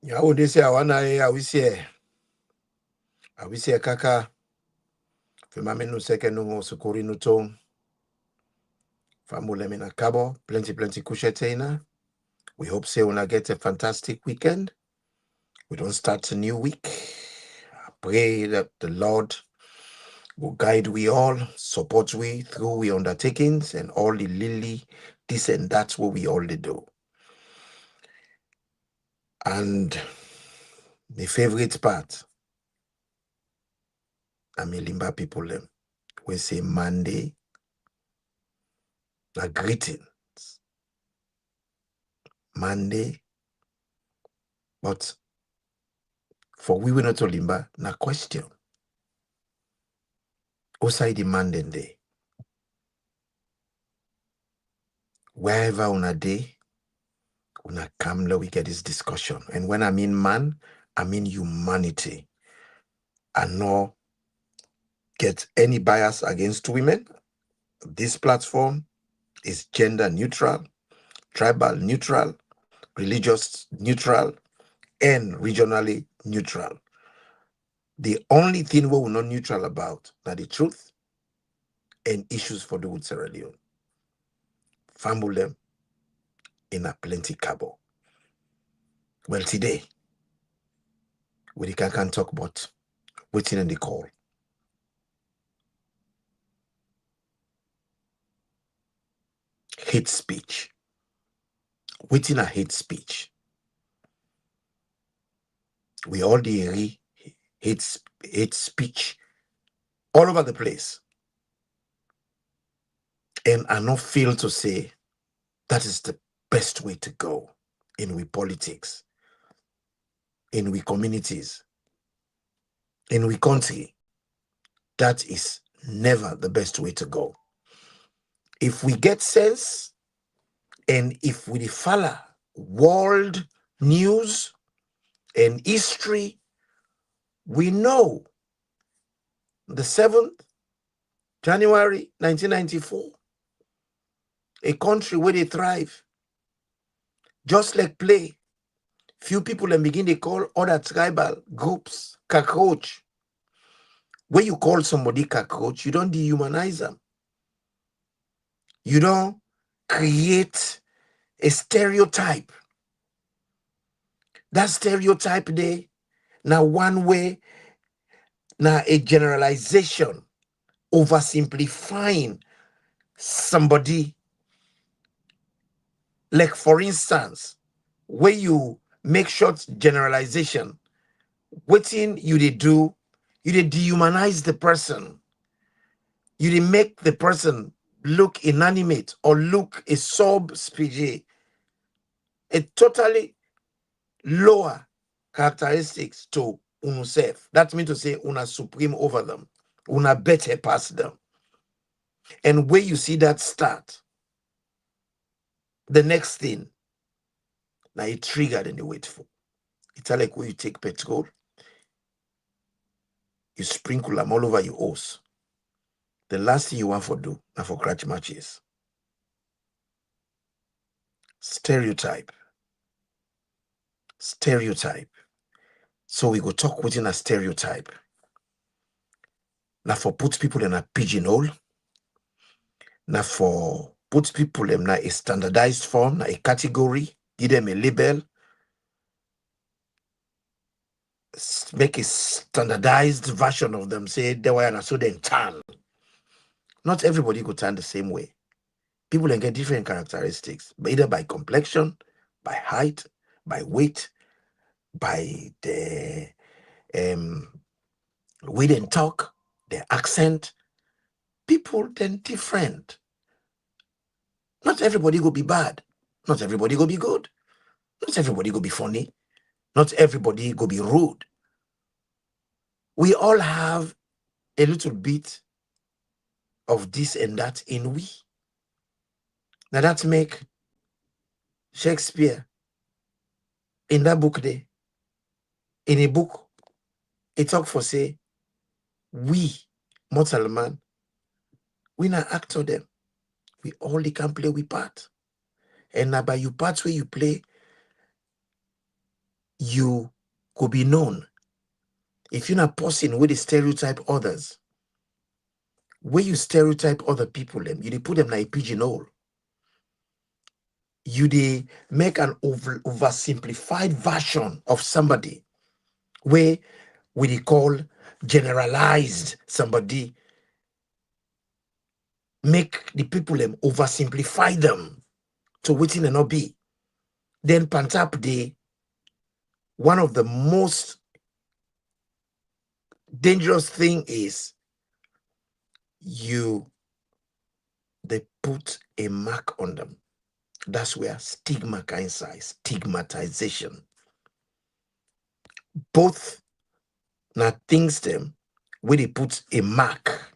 Ya wo de se awana awisi kaka fema menu seke no sukuri no ton famule mina kabo plenty kushetena. We hope say una get a fantastic weekend. We don't start a new week. I pray that the Lord will guide we all, support we through we undertakings and all the lily, this and that's what we all do. And the favorite part, I mean Limba people them. We say Monday, a greeting. Monday, but for we will not Limba, na question. Outside the Monday day, wherever on a day, una come we get this discussion. And when I mean man, I mean humanity. I no get any bias against women. This platform is gender neutral, tribal neutral, religious neutral, and regionally neutral. The only thing we will not neutral about are the truth and issues for the Wood Sierra Leone. Fumble them in a plenty cabo. Well, today, we can talk about waiting in the call. Hate speech. Waiting a hate speech. We all the hate speech all over the place. And I not feel to say that is the best way to go in we politics, in we communities, in we country. That is never the best way to go. If we get sense and if we follow world news and history, we know the 7th January 1994, a country where they thrive, just like play. Few people then begin to call other tribal groups cockroach. When you call somebody cockroach, you don't dehumanize them. You don't create a stereotype. That stereotype there, now one way, now a generalization, oversimplifying somebody. Like for instance, where you make short generalization, waiting you they do, you they dehumanize the person. You they make the person look inanimate or look a sub-species, a totally lower characteristics to unuself. That means to say una supreme over them, una better past them. And where you see that start, the next thing, now it triggered and you wait for. It's like when you take petrol, you sprinkle them all over your hose. The last thing you want for do now for scratch matches. Stereotype. So we go talk within a stereotype. Now for put people in a pigeonhole. Now for put people in a standardized form, a category, give them a label, make a standardized version of them, say they were so then tan. Not everybody go tan the same way. People can get different characteristics, either by complexion, by height, by weight, by the way they talk, their accent. People then different. Not everybody go be bad. Not everybody go be good. Not everybody go be funny. Not everybody go be rude. We all have a little bit of this and that in we. Now that make Shakespeare in that book there, in a book, it talk for say, we, mortal man, we not actor them. We only can play we part. And now by you parts where you play, you could be known. If you're not person with the stereotype others, where you stereotype other people, them, you put them like a pigeonhole. You make an oversimplified version of somebody where we call generalized somebody, make the people them oversimplify them to waiting and not be. Then pantap one of the most dangerous thing is they put a mark on them. That's where stigma coincides, stigmatization. Both now things them where they put a mark,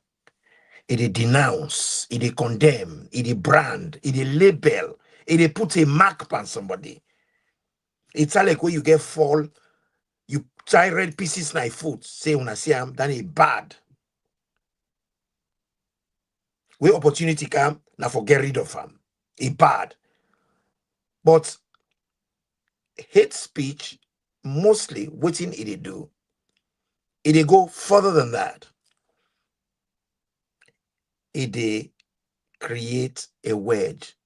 it denounce, it condemn, it brand, it label, it put a mark on somebody. It's like where you get fall, you try red pieces na food, say when I see them, then it bad. Where opportunity come, now for get rid of them. It bad. But hate speech, mostly what it do, it go further than that. It create a wedge.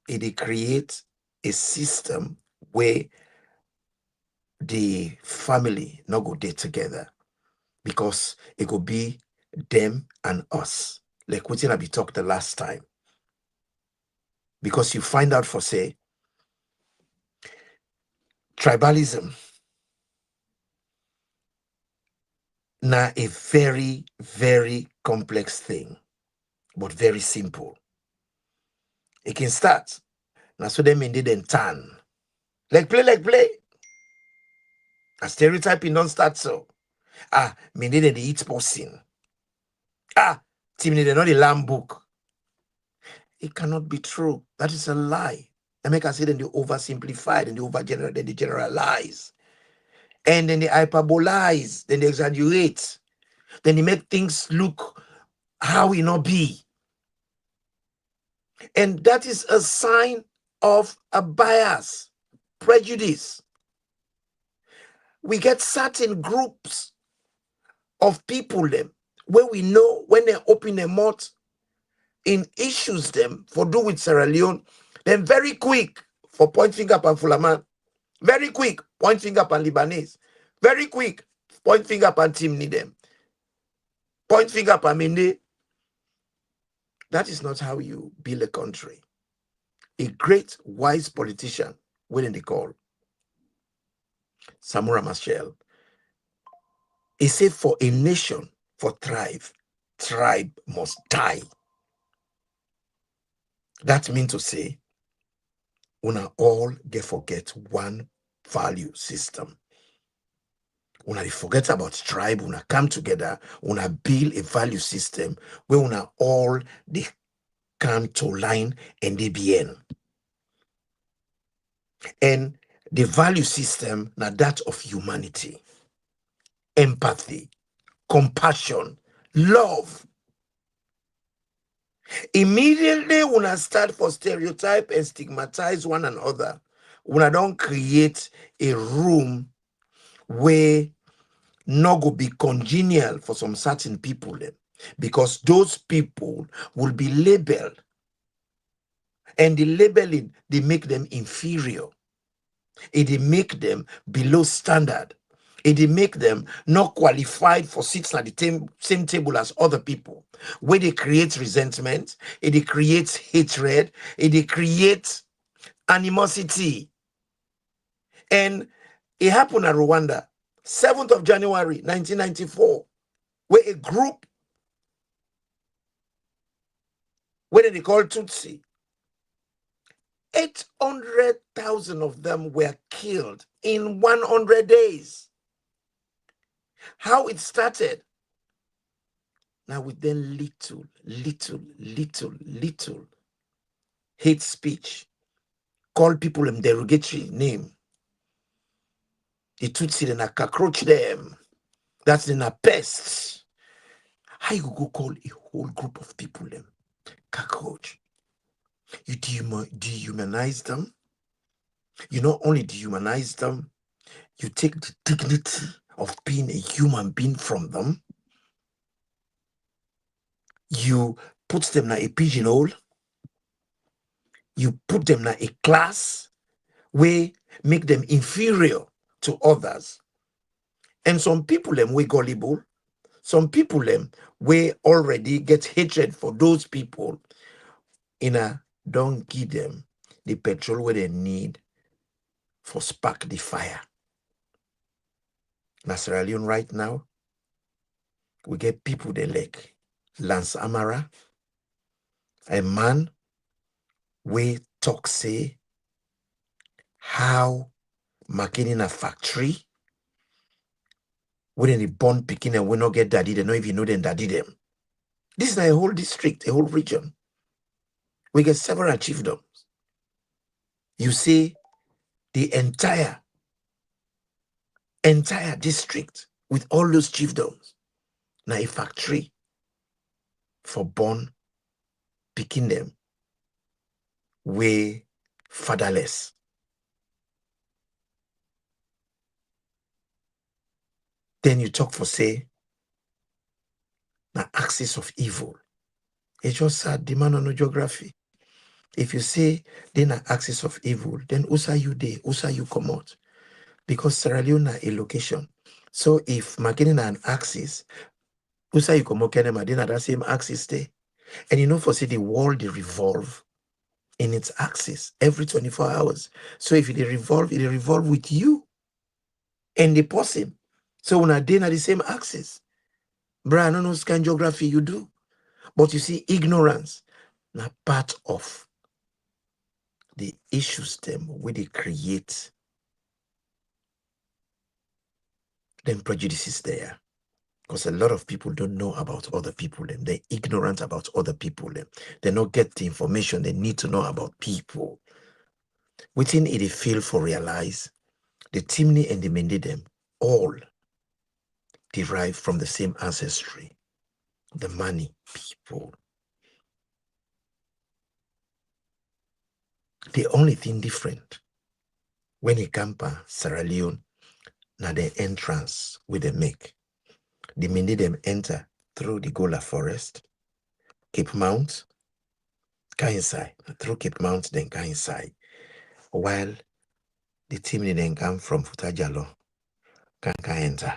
It create a system where the family not go there together, because it could be them and us. Like what I be talked the last time. Because you find out for say tribalism now a very, very complex thing, but very simple. It can start. Now so them indeed then turn. Like play. A stereotyping don't start so. Me need the eat person. Team need not the lamb book. It cannot be true. That is a lie. They make us say then they oversimplify, then they overgenerate, then they generalize. And then they hyperbolize, then they exaggerate. Then they make things look how it not be. And that is a sign of a bias, prejudice. We get certain groups of people them where we know when they open their mouth in issues them for do with Sierra Leone, then very quick for point finger up and Fulaman, very quick point finger up and Libanese, very quick point finger up and Timni them, point finger up and Mende. That is not how you build a country. A great wise politician, when they call Samora Machel, he said for a nation for thrive, tribe must die. That means to say, una all get forget one value system. Una forget about tribe, una come together, una build a value system where una all they come to line and they be in. And the value system now that of humanity, empathy, compassion, love. Immediately when I start for stereotype and stigmatize one another, when I don't create a room where not go be congenial for some certain people then, because those people will be labeled, and the labeling they make them inferior. It make them below standard. It make them not qualified for seats at the same table as other people. Where they create resentment, it creates hatred, it creates animosity. And it happened at Rwanda, 7th of January, 1994, where a group, where they call Tutsi, 800,000 of them were killed in 100 days. How it started? Now with then little hate speech, call people in derogatory name. The Tutsi then a cockroach them. That's then a pest. How you go call a whole group of people them cockroach? You dehumanize them. You not only dehumanize them, You take the dignity of being a human being from them. You put them in a pigeonhole. You put them in a class where make them inferior to others. And some people them we gullible. Some people them we already get hatred for those people. Don't give them the petrol where they need for spark the fire. In Sierra Leone right now, we get people they like Lance Amara, a man we talk say how making in a factory when they born picking and we not get daddy, they don't even know them daddy them. This is not a whole district, a whole region. We get several chiefdoms. You see the entire district with all those chiefdoms. Now a factory for born picking them way fatherless. Then you talk for say the axis of evil. It's just sad demand on no geography. If you say then an axis of evil, then usa you there, usa you come out. Because Sierra Leone a location. So if making an axis, usa you come out then at that same axis there. And you know for say the world they revolve in its axis every 24 hours. So if it revolve with you and the person. So when I did at the same axis, bruh, I don't know what kind of geography you do. But you see, ignorance now part of the issues them where they create them prejudices there. Because a lot of people don't know about other people. Them. They're ignorant about other people. Them. They don't get the information they need to know about people. Within it, they fail for realize the Timni and the Mende them all derive from the same ancestry. The Mani people. The only thing different when it comes to Sierra Leone, now the entrance with the make. The Mende them enter through the Gola Forest, Cape Mount, inside. Through Cape Mount, then inside. While the Timni then come from Futajalo, can enter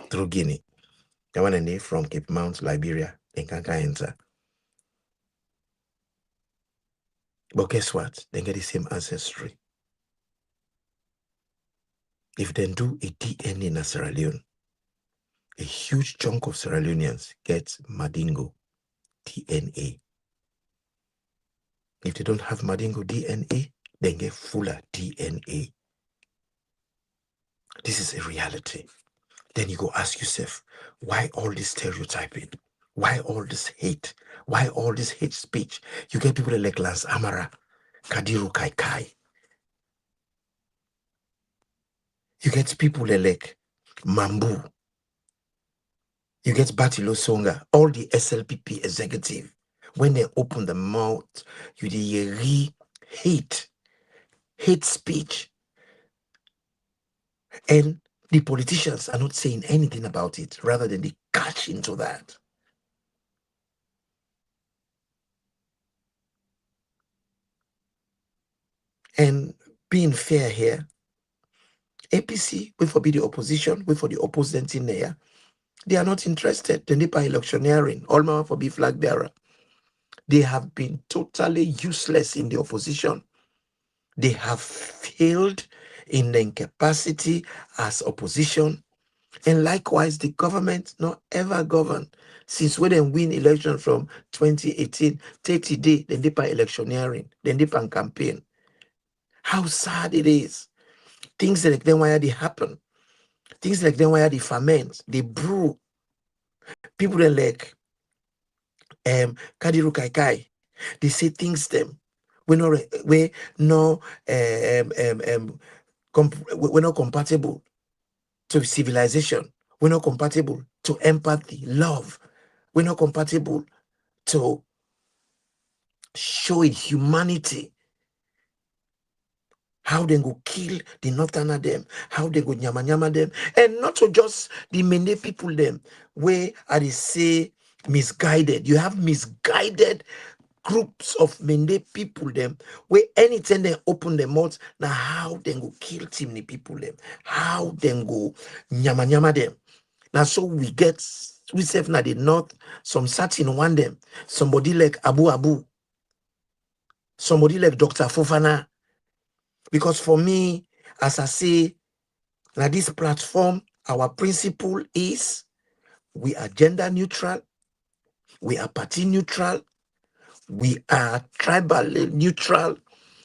through Guinea. The one and they from Cape Mount, Liberia, then can enter. But guess what? They get the same ancestry. If they do a DNA in Sierra Leone, a huge chunk of Sierra Leoneans get Mandingo DNA. If they don't have Mandingo DNA, they get Fuller DNA. This is a reality. Then you go ask yourself, why all this stereotyping? Why all this hate? Why all this hate speech? You get people like Lance Amara, Kadiru Kaikai. You get people like Mambu. You get Batilo Songa, all the SLPP executive. When they open the mouth, you hear hate speech. And the politicians are not saying anything about it, rather than they catch into that. And being fair here, APC, wait for be the opposition, wait for the opposite in there. They are not interested. Then they by electioneering, all man for be flag bearer. They have been totally useless in the opposition. They have failed in their capacity as opposition. And likewise, the government not ever governed since when they win election from 2018, 30 days, then they by electioneering, then they by campaign. How sad it is. Things like then why they happen. Things like then why they ferment, they brew. People that like Kadiru Kaikai, they say things them. We're not compatible to civilization. We're not compatible to empathy, love. We're not compatible to showing humanity. how they go kill the northerner them, how they go nyama nyama them, and not to just the many people them where I say misguided. You have misguided groups of many people them where anytime they open their mouth, now how they go kill many people them, how they go nyama nyama them. Now so we say now the north, some certain one them, somebody like Abu Abu, somebody like Dr. Fofana. Because for me, as I say, now this platform, our principle is we are gender neutral, we are party neutral, we are tribally neutral,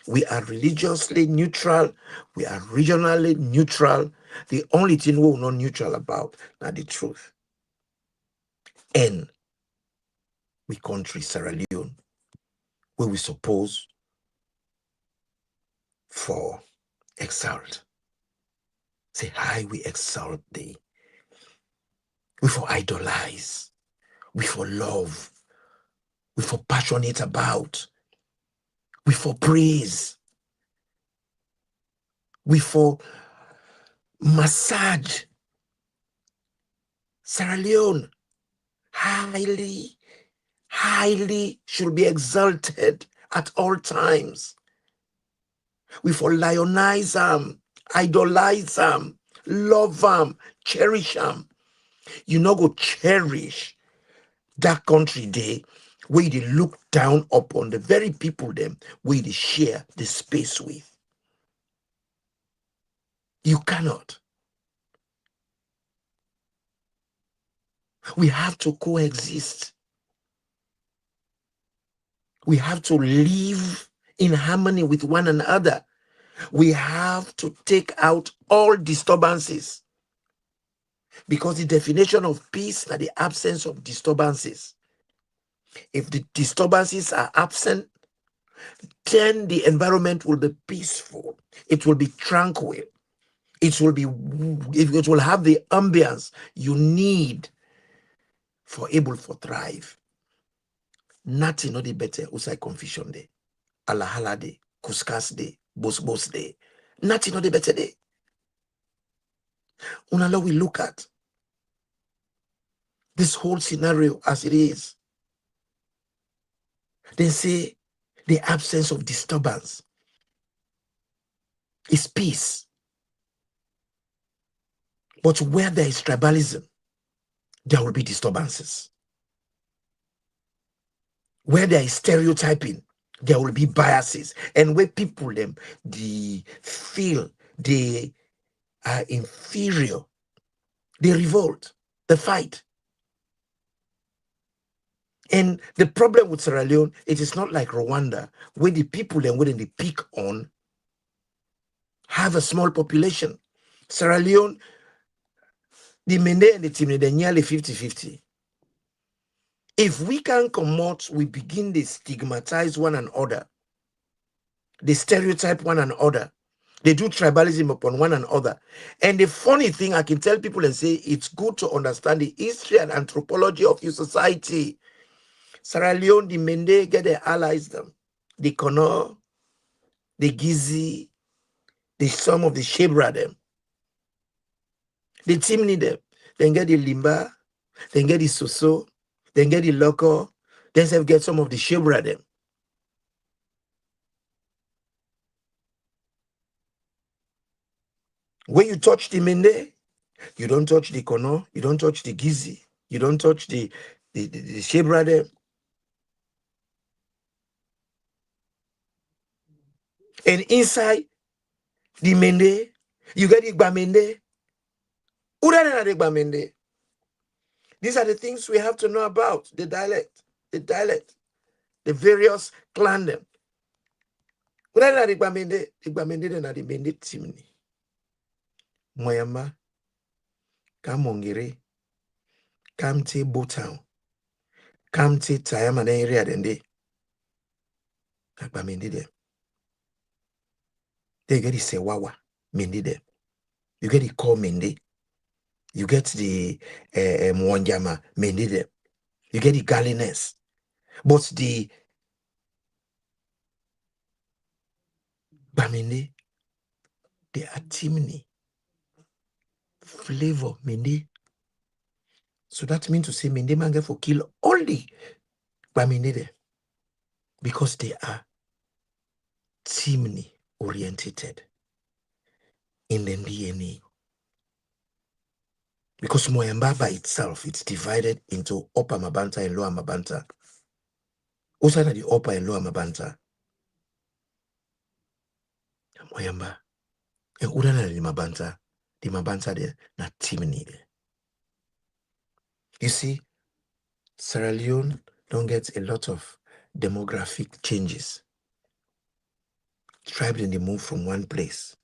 we are religiously neutral, we are regionally neutral. The only thing we're not neutral about now the truth. And we country Sierra Leone, where we suppose for exalt. Say hi, we exalt thee. We for idolize. We for love. We for passionate about. We for praise. We for massage. Sierra Leone highly should be exalted at all times. We for lionize them, idolize them, love them, cherish them. You know go cherish that country day where they look down upon the very people them where they share the space with. You cannot. We have to coexist. We have to live in harmony with one another. We have to take out all disturbances, because the definition of peace is the absence of disturbances. If the disturbances are absent, then the environment will be peaceful. It will be tranquil. It will have the ambience you need for able to thrive. Nothing not the better usai confusion day, alahala day, kuskas day, bos day. Nothing not the better day. Unala we look at this whole scenario as it is. They say the absence of disturbance is peace. But where there is tribalism, there will be disturbances. Where there is stereotyping, there will be biases. And where people them feel they are inferior, they revolt, they fight. And the problem with Sierra Leone, it is not like Rwanda, where the people then when they pick on have a small population. Sierra Leone, the Mende and the Timne, they're nearly 50-50. If we can come out, we begin to stigmatize one another. They stereotype one another. They do tribalism upon one another. And the funny thing, I can tell people and say, it's good to understand the history and anthropology of your society. Sierra Leone, the Mende get their allies them. The Kono, the Gizi, some of the Shebra them. The Timni them. Then get the Limba, then get the Soso, then get the Loco, then get some of the Shebra them. When you touch the Mende, you don't touch the Kono, you don't touch the Gizi, you don't touch the Shebra them. And inside the Mende, you get the Gbamende. The Gbamende. These are the things we have to know about, the dialect, the various clan them. The Gbamende na the Mende Timni. Moyamba, Kamongere, Kamte Botown, Kamte Tayama na area dende. Gbamende them. They get the Sewawa, Mende them. You get the Ko Mende. You get the Mwanjama, Mende them. You get the Galines. But the Gbamende, they are Timni. Flavor, Mende. So that means to say Mende Mange for kill only by Mende because they are Timni orientated in the DNA. Because Moyamba by itself, it's divided into Upper Mabanta and Lower Mabanta. Also the Upper and Lower Mabanta. Moyamba. And Udana the Mabanta there, not Timni there. You see, Sierra Leone don't get a lot of demographic changes. Tribes then they move from one place.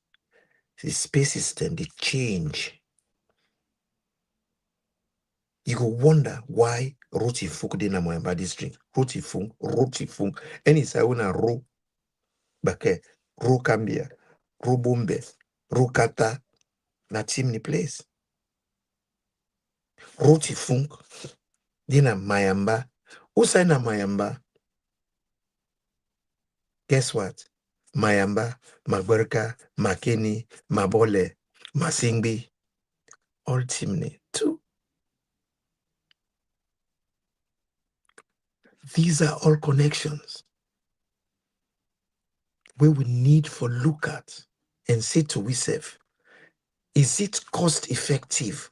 The space system, they change. You go wonder why Roti Funk de na Moyamba district. Roti Funk. Any sauna ro bake, ro Cambia, ro Bombe, ro Kata, na Timni place. Roti Funk de na Mayamba. Usa na Mayamba. Guess what? Mayamba, Magberka, Makeni, Mabole, Masingbi, all Timni too. These are all connections where we need for look at and say to ourselves, is it cost effective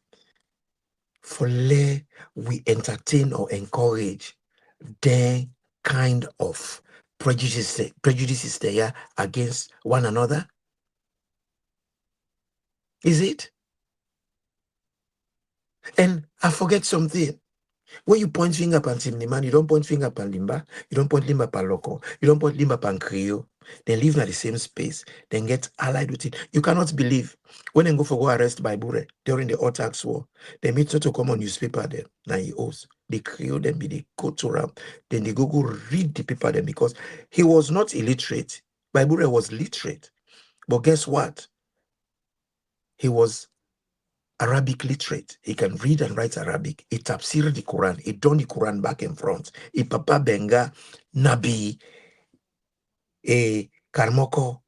for we entertain or encourage their kind of prejudices there against one another? Is it? And I forget something. When you point finger at Timni man, you don't point finger at Limba, you don't point Limba at Loco, you don't point Limba at Creole. They live in the same space, then get allied with it. You cannot believe when they go for go arrest by Bure during the All Tax War, they meet to come on newspaper then. Now he owes. They Creole them, they go to Ram, then they go read the paper then because he was not illiterate. Bure was literate. But guess what? He was Arabic literate. He can read and write Arabic. He tafsir the Quran. He done the Quran back and front. He papa benga nabi a karmoko.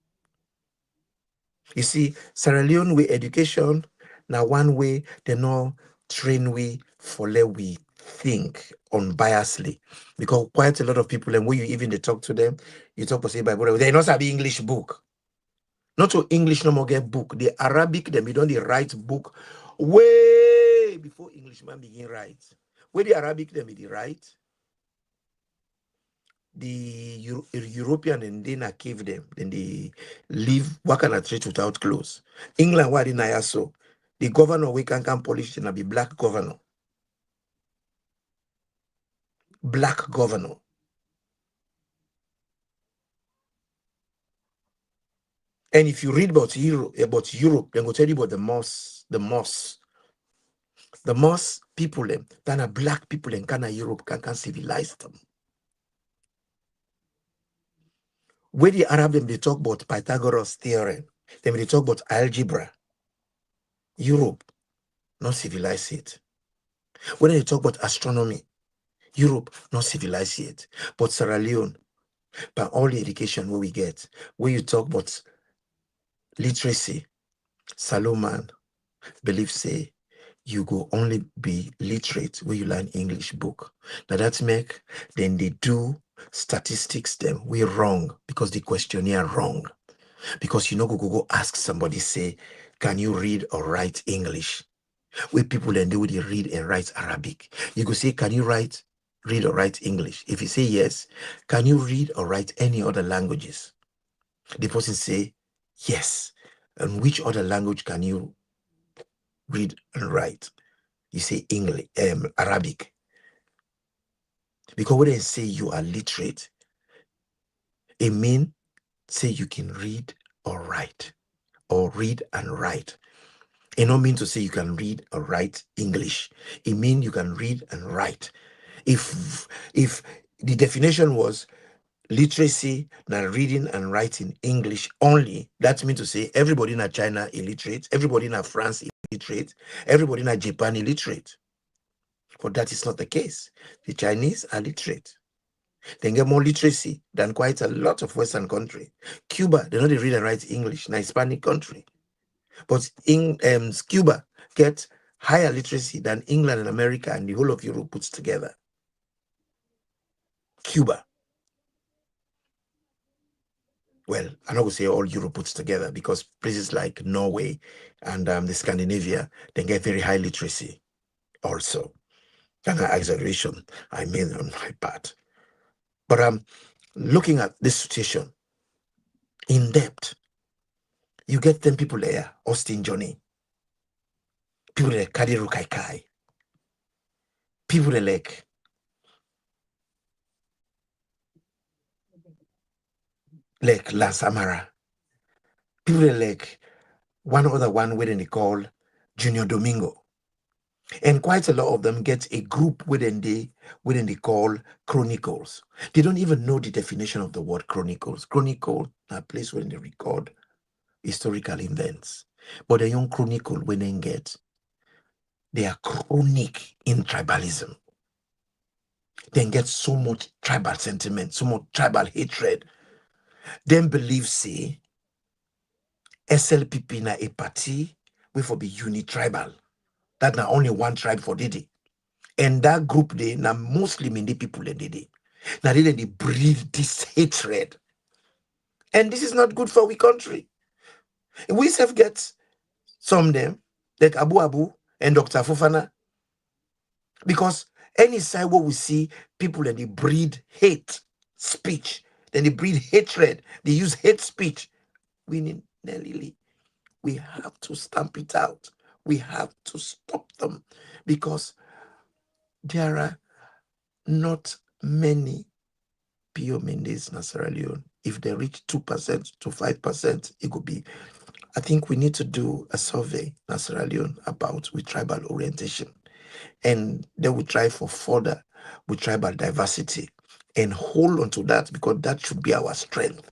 You see, Sierra Leone with education, now one way they know train we for let we think unbiasedly. Because quite a lot of people, and when you even they talk to them, you talk to say Bible, they not have English book. Not to English no more get book. The Arabic, them you don't the write book way before Englishman begin write. Where the Arabic them they write, the European and then cave them, then they live work on a street without clothes. England what in so the governor we can polish and be black governor. Black governor. And if you read about Europe, then go tell you about the Moss people them, then a black people in Ghana, Europe can civilize them. Where the Arab them they talk about Pythagoras theorem, then they talk about algebra. Europe, not civilize it. When they talk about astronomy, Europe, not civilize it. But Sierra Leone, by all the education we get, where you talk about literacy, Salomon believe say you go only be literate when you learn English book. Now that's make then they do statistics them we wrong because the questionnaire wrong. Because you know go ask somebody say, can you read or write English? Where people then they would read and write Arabic. You go say, can you read or write English? If you say yes, can you read or write any other languages? The person say yes. And which other language can you read and write? You say English, Arabic. Because when they say you are literate, it means say you can read or write, or read and write. It don't mean to say you can read or write English. It means you can read and write. If the definition was literacy, now reading and writing English only, that means to say everybody in China illiterate, everybody in France illiterate, everybody in Japan illiterate. But that is not the case. The Chinese are literate. They get more literacy than quite a lot of Western country. Cuba, they know they read and write English, a Hispanic country. But in Cuba gets higher literacy than England and America and the whole of Europe puts together. Cuba. Well, I'm not going to say all Europe puts together, because places like Norway and the Scandinavia, they get very high literacy also. An exaggeration I made on my part. But I'm looking at this situation in depth. You get them people there, Austin Johnny, people like Kadiru Kaikai, people like Lance Amara, people like one other one within they call Junior Domingo. And quite a lot of them get a group within they call chronicles. They don't even know the definition of the word chronicles. Chronicle, a place where they record historical events. But the young chronicle when they get, they are chronic in tribalism. They get so much tribal sentiment, so much tribal hatred. Then believe say SLPP na a party we for be uni-tribal. That na only one tribe for Didi. And that group they na mostly Mindi people in Didi. Now they breed this hatred. And this is not good for we country. We self get some of them, like Abu Abu and Dr. Fofana, because any side where we see people that they breed hate speech, then they breed hatred, they use hate speech, we need Nelly. We have to stamp it out. We have to stop them, because there are not many Pio Mendes in Sierra Leone. If they reach 2% to 5%, it could be. I think we need to do a survey in Sierra Leone about with tribal orientation. And then we try for further with tribal diversity and hold on to that, because that should be our strength.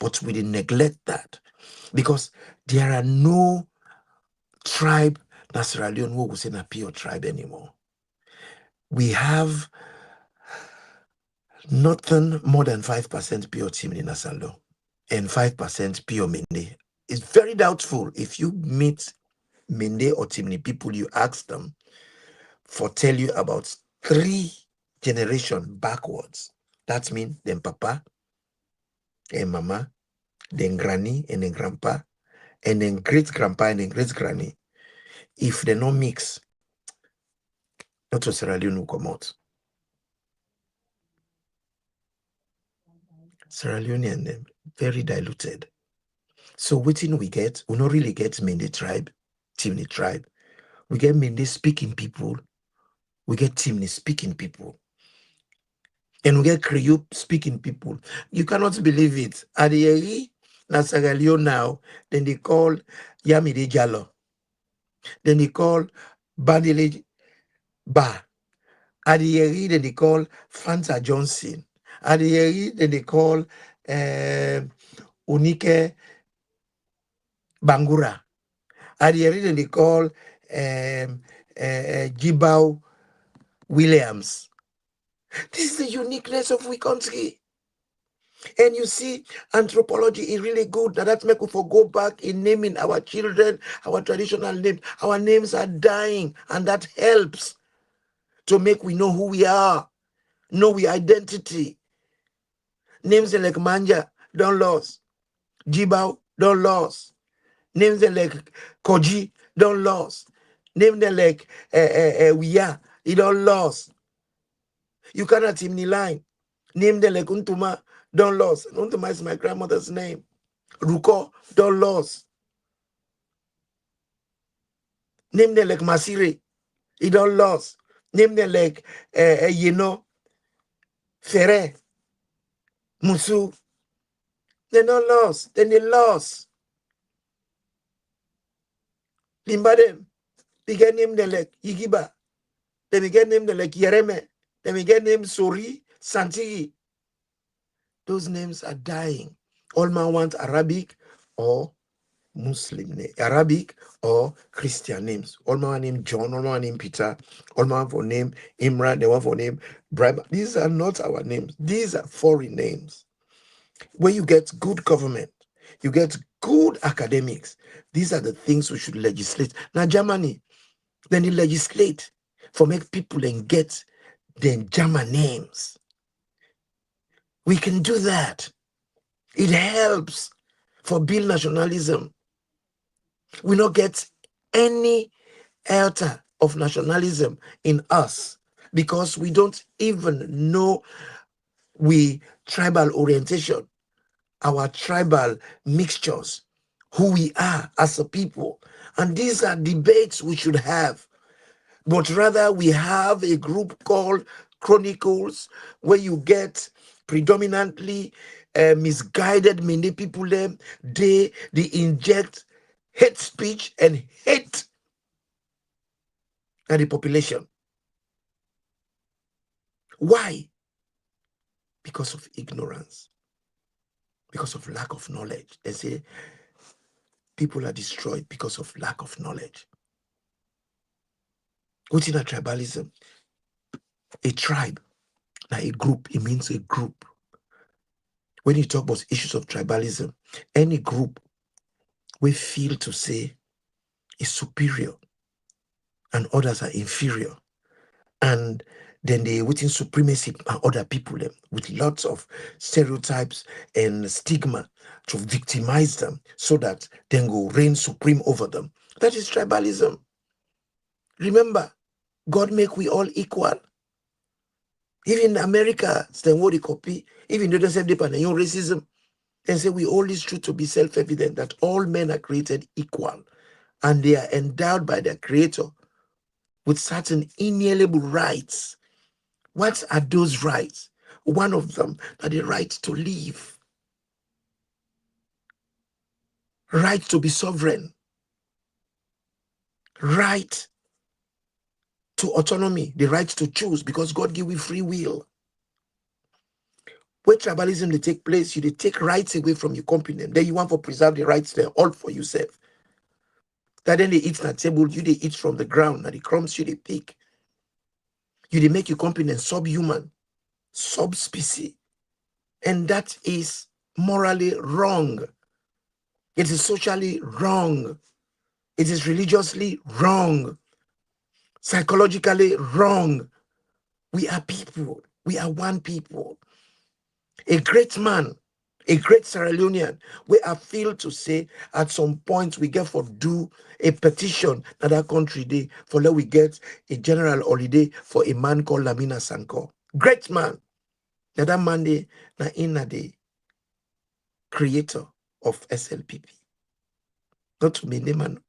But we didn't neglect that, because there are no tribe in Sierra Leone who will say a pure tribe anymore. We have nothing more than 5% pure Timni Nasalo and 5% pure Mende. It's very doubtful if you meet Mende or Timni people, you ask them for tell you about 3 generations backwards. That means then papa and mama, then granny and then grandpa, and then great grandpa and then great granny. If they no mix, not to Sierra Leone will come out. Sierra Leone and them very diluted. So waiting we get, we not really get Mende tribe, Timni tribe. We get Mende speaking people, we get Timni speaking people, and we get Creole speaking people. You cannot believe it. At the Eri, na Sierra Leone now, then they call Yamide Jallo. Then they call Bandele Ba. At the Eri, then they call Fanta Johnson. At the Eri, then they call Unike Bangura. At the Eri, then they call Jibao Williams. This is the uniqueness of we country. And you see, anthropology is really good. That make us go back in naming our children, our traditional names. Our names are dying, and that helps to make we know who we are, know we identity. Names like Manja, don't lose. Jibao, don't lose. Names like Koji, don't lose. Names like Wiya, it don't lose. You cannot him the line. Name them like Untuma, don't lose. Untuma is my grandmother's name. Ruko, don't lose. Name them like Masire, he don't lose. Name them like Ferre, Musu. They don't lose. Then they lost. Limba them. They get named like Yigiba. Then we get named like Yereme. Then we get named Sori, Santigi. Those names are dying. All man want Arabic or Muslim name, Arabic or Christian names. All man name John, all man name Peter, all man for name Imran, they want for name Brian. These are not our names. These are foreign names. Where you get good government, you get good academics, these are the things we should legislate. Now, Germany, then they legislate for make people and get them German names. We can do that. It helps for build nationalism. We not get any altar of nationalism in us because we don't even know we tribal orientation, our tribal mixtures, who we are as a people. And these are debates we should have. But rather we have a group called Chronicles where you get predominantly misguided many people. They inject hate speech and hate at the population. Why? Because of ignorance, because of lack of knowledge. They say people are destroyed because of lack of knowledge. What's in a tribalism? A tribe, now a group, it means a group. When you talk about issues of tribalism, any group we feel to say is superior and others are inferior, and then they within supremacy and other people with lots of stereotypes and stigma to victimize them so that then go reign supreme over them. That is tribalism. Remember, God make we all equal. Even America, then what they copy, even though they say they racism, and say we hold this truth to be self-evident that all men are created equal and they are endowed by their creator with certain inalienable rights. What are those rights? One of them are the right to live, right to be sovereign, right to autonomy, the right to choose, because God give you free will. When tribalism they take place, you take rights away from your company. Then you want to preserve the rights there all for yourself. That then they eat on the table, you they eat from the ground, and the crumbs you they pick. You they make your company subhuman, subspecies. And that is morally wrong. It is socially wrong. It is religiously wrong. Psychologically wrong. We are people. We are one people. A great man, a great Sierra Leonean, we are feel to say at some point we get for do a petition that our country day for let we get a general holiday for a man called Lamina Sanko. Great man. That man day na in the creator of SLPP. Not to me man.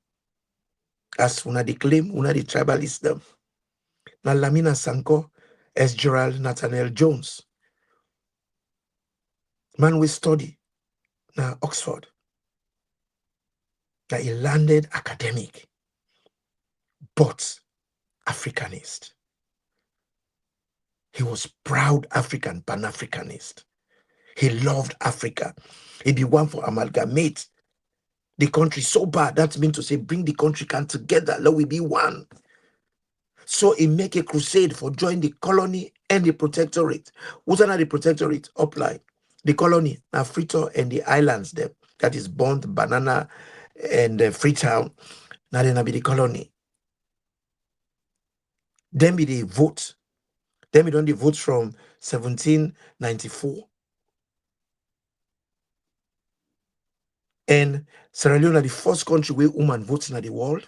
As una they claim, una the tribalist them. Na Lamina Sanko as Gerald Nathaniel Jones. Man we study na Oxford. Na he landed academic, but Africanist. He was proud African, Pan-Africanist. He loved Africa. He be one for amalgamate the country so bad. That means to say bring the country can together. Let we be one. So he make a crusade for join the colony and the protectorate. What's not the protectorate? Upline. The colony, now Freetown and the islands there. That is Bond, Banana, and Freetown. Now then be the colony. Then be the vote. Then we done the vote from 1794. And Sierra Leone are the first country where women votes in the world.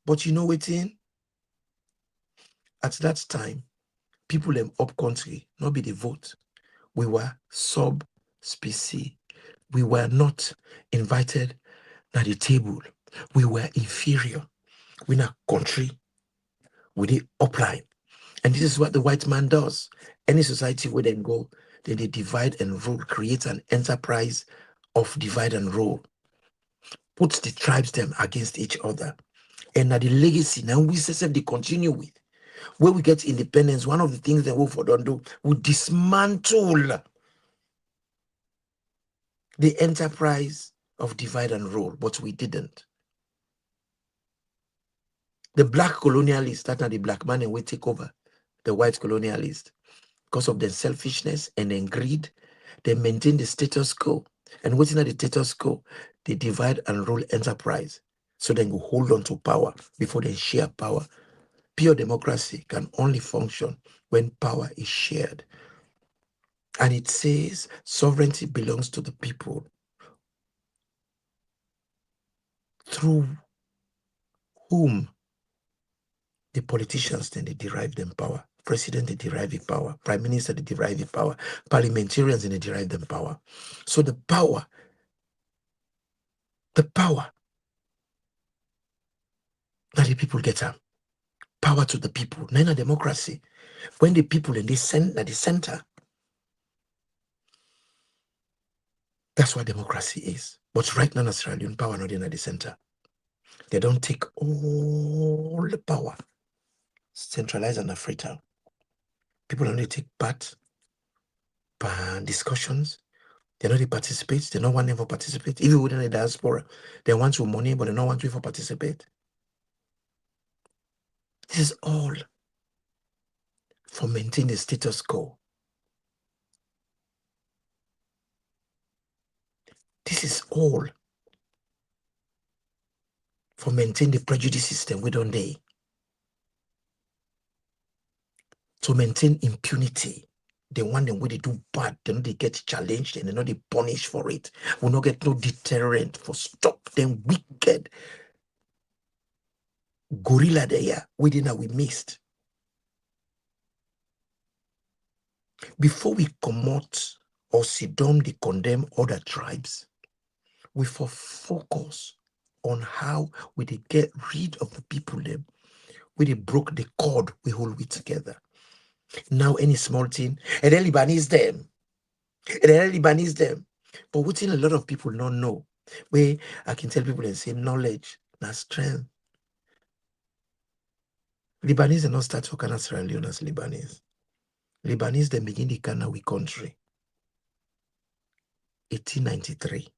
But you know what? At that time, people in up country, not be the vote. We were sub-species. We were not invited at the table. We were inferior. We in a country with the upline. And this is what the white man does. Any society where they go, then they divide and rule, create an enterprise of divide and rule. Puts the tribes them against each other. And now the legacy, now we say they continue with. When we get independence, one of the things that Wolf don't do, we dismantle the enterprise of divide and rule, but we didn't. The black colonialists, that are the black man, and we take over the white colonialists because of their selfishness and then greed. They maintain the status quo. And within the status quo, they divide and rule enterprise. So then you hold on to power before they share power. Pure democracy can only function when power is shared. And it says sovereignty belongs to the people through whom the politicians then they derive them power. President, they derive the power. Prime Minister, they derive the power. Parliamentarians, they derive them power. So the power that the people get power to the people. Then a democracy. When the people in the center, that's what democracy is. But right now, Australian power not in the center. They don't take all the power, centralize on Africa. People only take part discussions. They don't participate. They don't want to participate. Even within the diaspora, they want to money, but they don't want to participate. This is all for maintaining the status quo. This is all for maintaining the prejudice system we don't need. To maintain impunity. They want them when they do bad, then they get challenged and they know they punish for it. We not get no deterrent for stop them wicked gorilla there within that we missed. Before we come out or sit down, they condemn other tribes, we for focus on how we they get rid of the people them. We they broke the cord we hold it together. Now any small thing, and then Lebanese them. But what a lot of people don't know, where I can tell people and say knowledge, not strength. Lebanese are not start talking as Sierra Leone as Lebanese. Lebanese then begin the Kanawi country. 1893.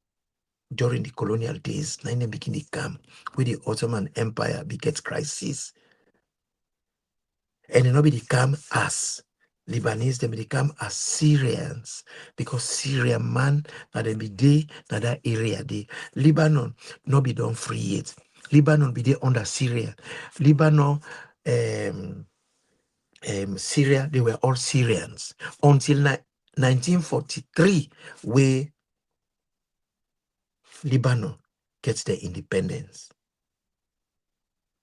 During the colonial days, then they begin to come with the Ottoman Empire begets crisis. And then nobody come as Lebanese, they become as Syrians because Syrian man that they be there, that area they Lebanon no be done free yet. Lebanon be there under Syria. Lebanon, Syria, they were all Syrians until 1943, where Lebanon gets their independence.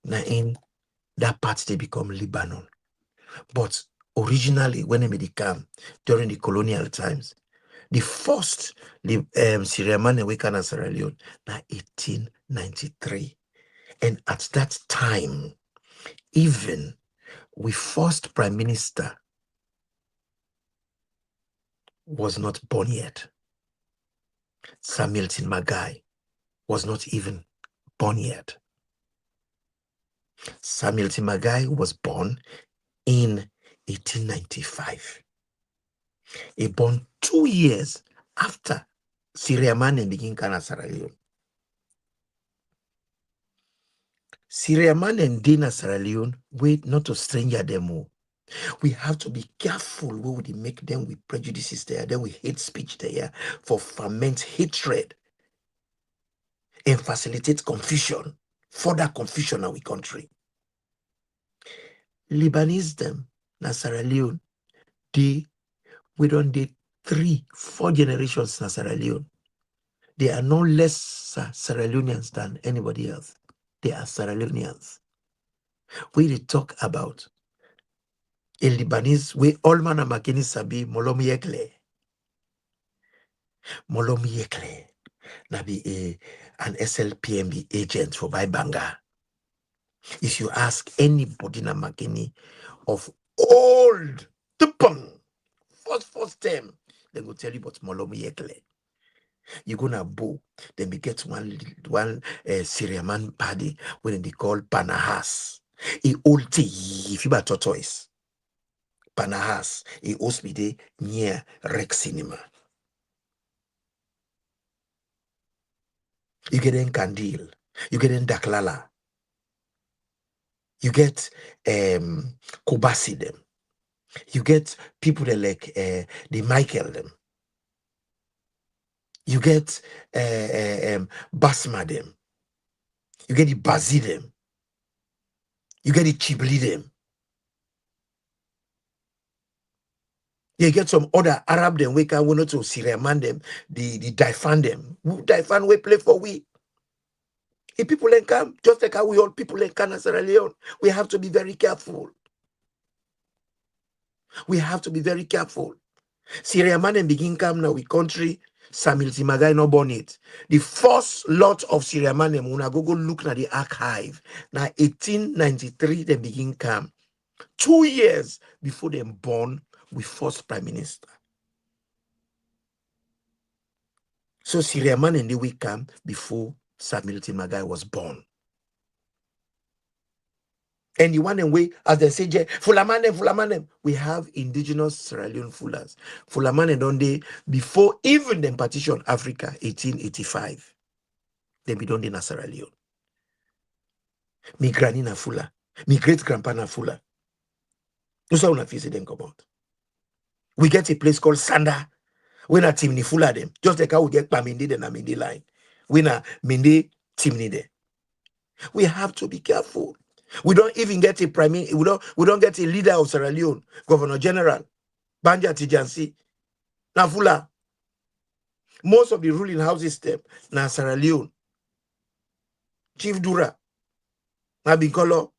Now in that part they become Lebanon. But originally, when they come during the colonial times, the first Syrian man awakened in Sierra Leone in 1893. And at that time, even we first prime minister was not born yet. Sir Milton Magai was not even born yet. Sir Milton Magai was born in 1895. He born 2 years after Syrian man began Kana Sierra Leone. Syrian man and Dana Sierra Leone, wait not to stranger them all. We have to be careful where we make them with prejudices there, then we hate speech there for ferment hatred and facilitate confusion, further confusion in our country. Lebanese them, na Sierra Leone, we don't date 3, 4 generations na Sierra Leone. They are no less Sierra Leoneans than anybody else. They are Sierra Leoneans. We talk about a Lebanese, we all man and Makini Sabi, Molom Yekle. Molom Yekle. Na be an SLPMB agent for Baibanga. If you ask anybody na Makini of old Tupang, first term, they will tell you about Molom Yekle. You go na Bo, then we get one Syrian man party when they call Panahas. A old tea, if you buy tortoise. Panahas, a hospital near Rex Cinema. You get in Kandil, you get in Daklala, you get Kobasi them, you get people that like the Michael them. You get Basma them. You get the Bazi them. You get the Chibli them. You get some other Arab them. We can not to Syria man them. The Daifan them. Daifan we play for we. If people in come, just like how we all people in Ghana, Sierra Leone, we have to be very careful. We have to be very careful. Syria man and begin come now. We country. Samuel Timagai no born it. The first lot of Syria man and when I go look at the archive. Now 1893 they begin come. 2 years before them born with first prime minister. So Syria man and the week come before Samuel Timagai was born. And the one and way, as they say, Fulamanem, we have indigenous Sierra Leone Fullers. Fulamanem don't they before even the partition Africa 1885. They be done in Sierra Leone. Mi granny na Fuller, mi great grandpa na Fuller. No so una fisi them come out. We get a place called Sanda. We na Timni Fuller them. Just like how we get Pamindi then a Mindi line. We na Mindi Timni there. We have to be careful. We don't even get a prime minister. We don't get a leader of Sierra Leone, Governor General, Banja Tijansi, na Fuller. Most of the ruling houses them na Sierra Leone. Chief Dura, na Bikolo,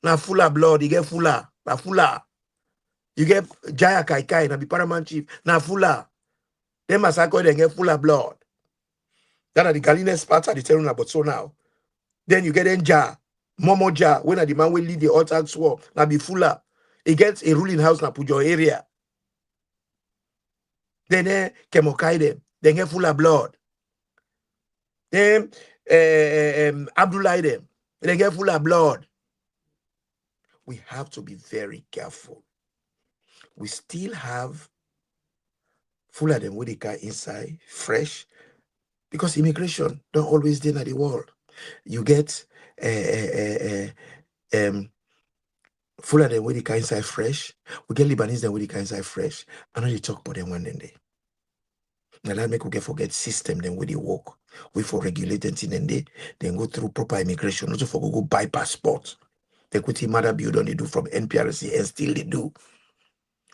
na Fuller blood. You get Fuller, na Fuller. You get Jaya Kaikai, na be paramount chief, na Fuller. Them massacre they get Fuller blood. That are the Galines parts of the telling about so now. Then you get Nja. Momo Ja, when the man will lead the Otax war, now be Fuller. He gets a ruling house na Pujo area. Then Kemokai them, then get Fuller blood. Then Abdullah them, they get Fuller blood. We have to be very careful. We still have Fuller them with the car inside, fresh, because immigration don't always dinner the world. You get Fuller them with the car inside fresh. We get Lebanese them with the car inside fresh. I know you talk about them one day. Now that make we forget system then where they work. We for regulate and then go through proper immigration. Also for go buy passport. The equity matter build on they do from NPRC and still they do.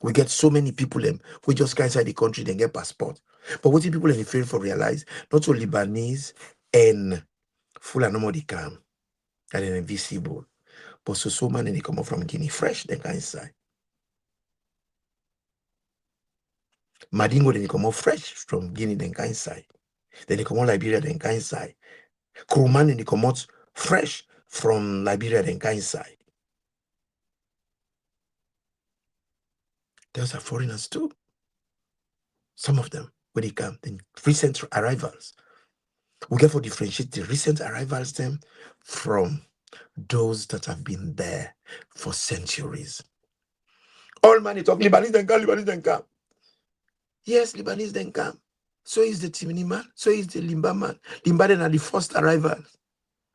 We get so many people them we just go inside the country then get passport. But what the people in the field for realize not only Lebanese and Fuller no more they come and then invisible. But so many they come up from Guinea fresh, then can inside. Madingo then they come out fresh from Guinea, then can inside. Then they come out Liberia, then can inside. Kuruman then they come out fresh from Liberia, then can inside. Those are foreigners too. Some of them, when they come, then recent arrivals. We get for differentiate the recent arrivals them from those that have been there for centuries. All money talk Lebanese then come, Lebanese then come. Yes, Lebanese then come. So is the Timini man. So is the Limba man. Limba then are the first arrivals.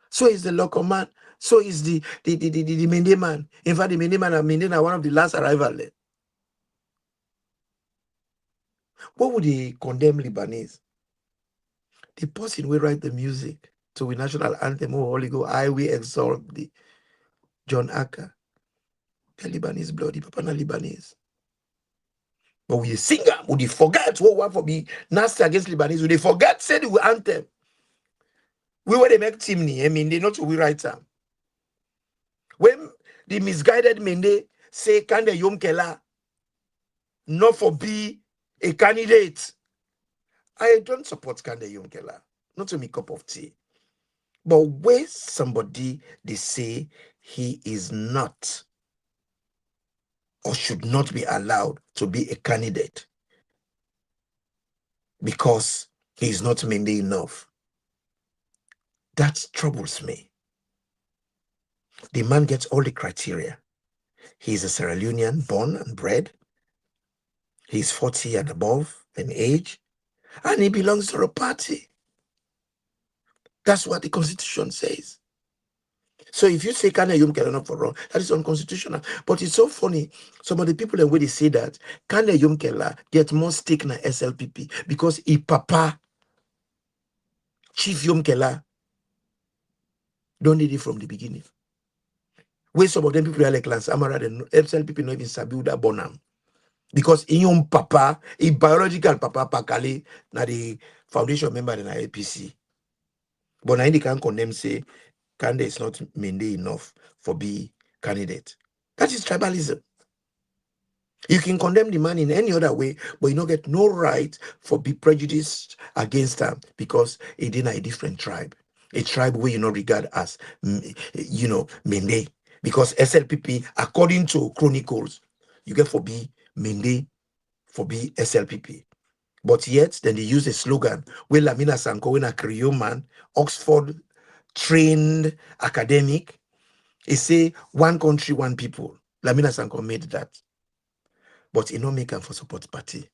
So is the local man. So is the Mende man. In fact, the Mende man and Mende are one of the last arrivals. What would they condemn Lebanese? The person will write the music to the national anthem, oh Holy Go, I will exalt thee. John Acker. The Lebanese bloody, Papa na Lebanese. But we sing up, would they forget what one for be nasty against Lebanese? Would they forget say the anthem? We were they make Timni, I mean they not we write them. When the misguided Mende say can the Yom Kela not for be a candidate? I don't support Kande Yom Kela, not to make cup of tea. But where somebody they say he is not or should not be allowed to be a candidate because he is not Mende enough, that troubles me. The man gets all the criteria. He is a Sierra Leonean, born and bred. He's 40 and above in age, and he belongs to a party. That's what the Constitution says. So if you say Kande Yom Kela not for wrong, that is unconstitutional. But it's so funny. Some of the people and when they say that Kande Yom Kela get more stake than SLPP because he papa Chief Yom Kela don't need it from the beginning. Where some of them people are like Lance Amara, and FCL people not even sabi that bonam. Because in your papa, a biological papa Pakale, na the foundation member in APC. But now they can condemn say Kande is not Mende enough for be candidate. That is tribalism. You can condemn the man in any other way, but you don't get no right for be prejudiced against them because he did a different tribe. A tribe where you not regard as Mende. Because SLPP, according to chronicles, you get for be Mende for be SLPP. But yet, then they use a slogan where Lamina Sanko, when a Creole man, Oxford trained academic, he say one country, one people. Lamina Sanko made that. But he not make him for support party.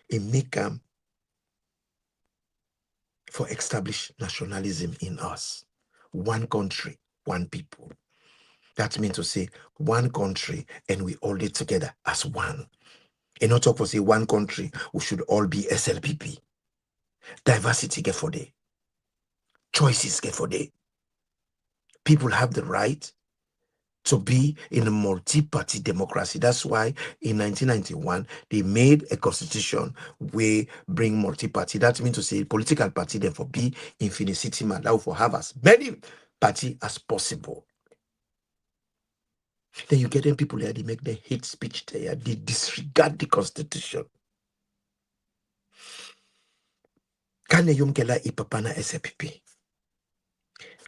He make him for establish nationalism in us. One country, one people. That means to say one country and we all live together as one. And not talk for say one country, we should all be SLPP. Diversity get for day. Choices get for day. People have the right to be in a multi-party democracy. That's why in 1991, they made a constitution where bring multi-party. That means to say political party, therefore be infinity, that will have as many party as possible. Then you get them people there, they make the hate speech there, they disregard the constitution. Kane Yom Kela I papa na SLPP.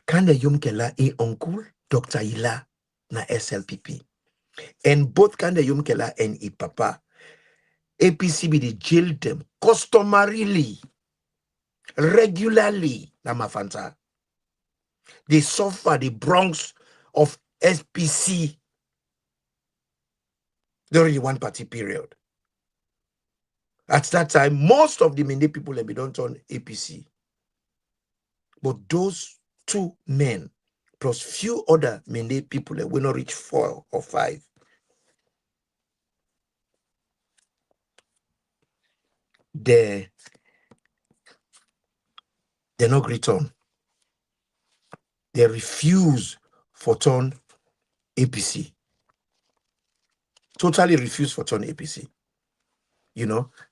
Kane Yom Kela I uncle Dr. Ila na SLPP. And both Kande Yom Kela and I papa, APC be they jail them customarily, regularly. Na mafanta. They suffer the Bronx of SPC during the one party period. At that time, most of the Mende people have been turn APC. But those two men, plus few other Mende people will not reach 4 or 5. They not return. They refuse for turn APC. Totally refuse for turn APC.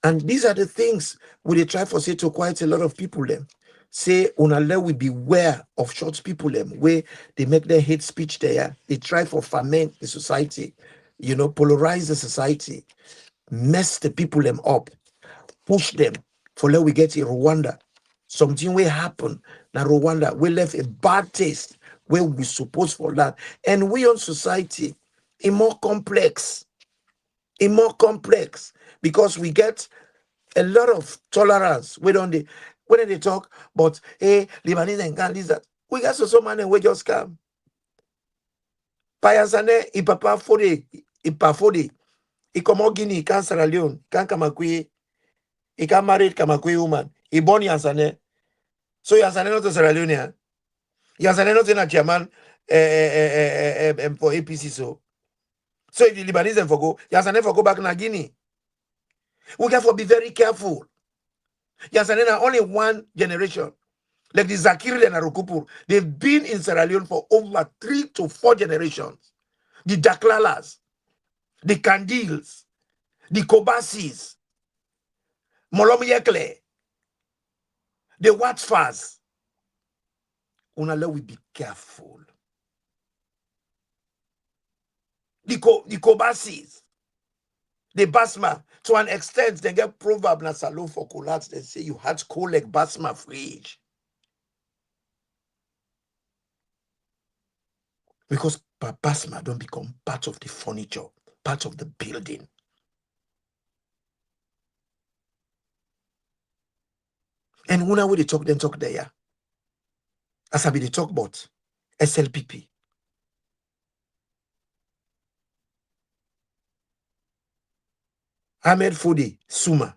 And these are the things we try for say to quite a lot of people them. Say unale we beware of short people them where they make their hate speech there. They try for ferment the society, polarize the society, mess the people them up, push them for let we get in Rwanda. Something will happen. Now Rwanda we left a bad taste where we supposed for that. And we on society is more complex. Because we get a lot of tolerance. When they talk, but hey, Lebanese and Gandhis that we got so many we just come. Payasane, Ipapa Fode, Ipafode, Ikomo Guinea, Ikan Sierra Leone, Ikan Kamakwe, Ikan married Kamakwe woman, Ibon Yansane. So Yansane not to Sierra Leone. Yansane not in a chairman for APC so. So if the Lebanese and go, Yansane for go back to Guinea. We have to be very careful. Yasanena only one generation. Like the Zakiri and Arukupur, they've been in Sierra Leone for over 3 to 4 generations. The Daklalas, the Kandils, the Kobasis, Molomyekle, the Watfas. Unale we be careful. The Kobasis, the Basma, to an extent, they get proverb na salo for collapse. They say you had to collect Basma fridge. Because Basma don't become part of the furniture, part of the building. And when they talk there. As I be they talk about SLPP. Ahmed Fode, Suma,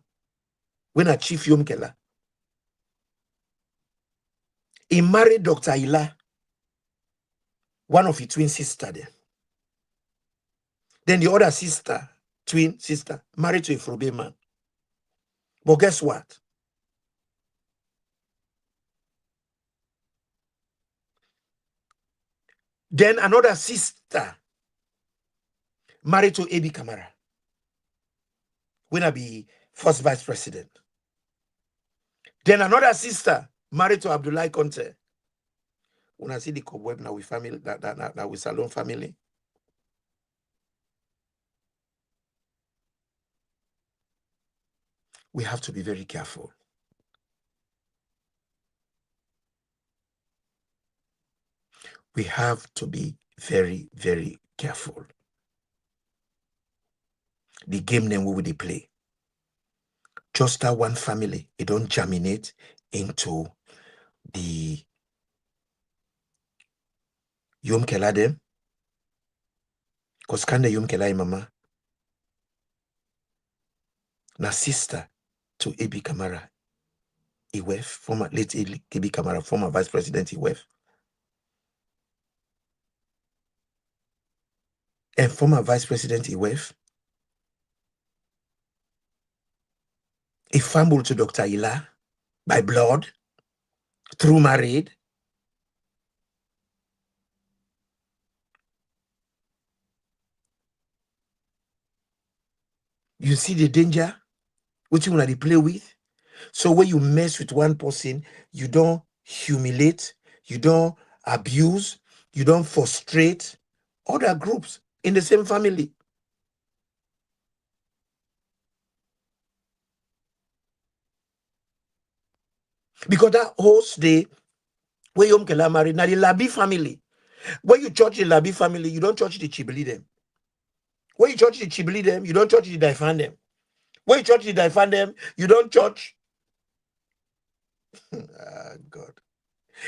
when a Chief Yom Kela. He married Dr. Ila, one of his twin sisters there. Then the other twin sister, married to a Frobe man. But guess what? Then another sister married to A.B. Kamara, when I be first vice president. Then another sister married to Abdullahi Conte. When I see the cobweb now with family, that with Salon family. We have to be very careful. We have to be very, very careful. The game name we will play. Just that one family, it don't germinate into the Yom Kela them. Because can the Yom Kela mama? Na sister to A.B. Kamara, Iwef, former late A.B. Kamara, former vice president Iwef. And former vice president Iwef, he fumbled to Dr. Ila by blood, through married. You see the danger which you want to play with. So when you mess with one person, you don't humiliate, you don't abuse, you don't frustrate other groups in the same family. Because that host day, when Yom Kela married, now the Labi family. When you judge the Labi family, you don't judge the Chibili them. When you judge the Chibili them, you don't judge the Daifan them. When you judge the Daifan them, you don't judge. God.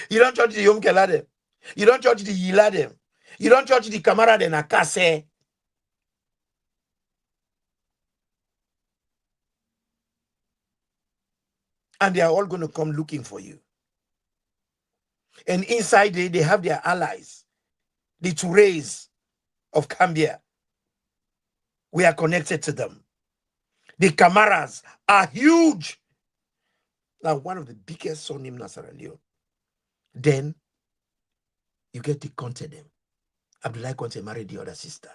You don't judge the Yom Kela them. You don't judge the Yila them. You don't judge the Kamara them Akase. And they are all going to come looking for you. And inside they have their allies, the Toureys of Cambia. We are connected to them. The Kamaras are huge. Now, one of the biggest son in Sierra Leone. Then you get the Conte them. Abdullahi Conte married the other sister.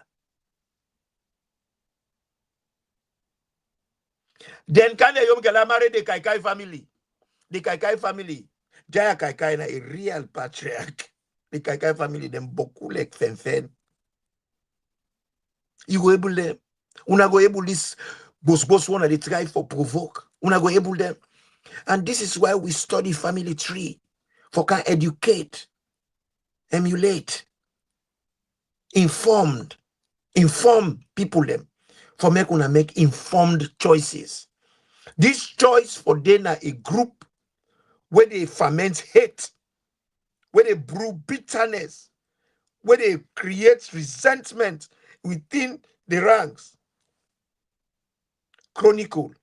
Then Kane Yom Kela married the Kaikai family. The Kaikai family. Jaya Kaikai na a real patriarch. The Kaikai family, them Bokulek Fenfen. You go able them. Una go able this boss one they try for provoke. Una go able them. And this is why we study family tree. For can educate, emulate, inform people them. For make informed choices. This choice for them are a group where they ferment hate, where they brew bitterness, where they create resentment within the ranks. Chronicle,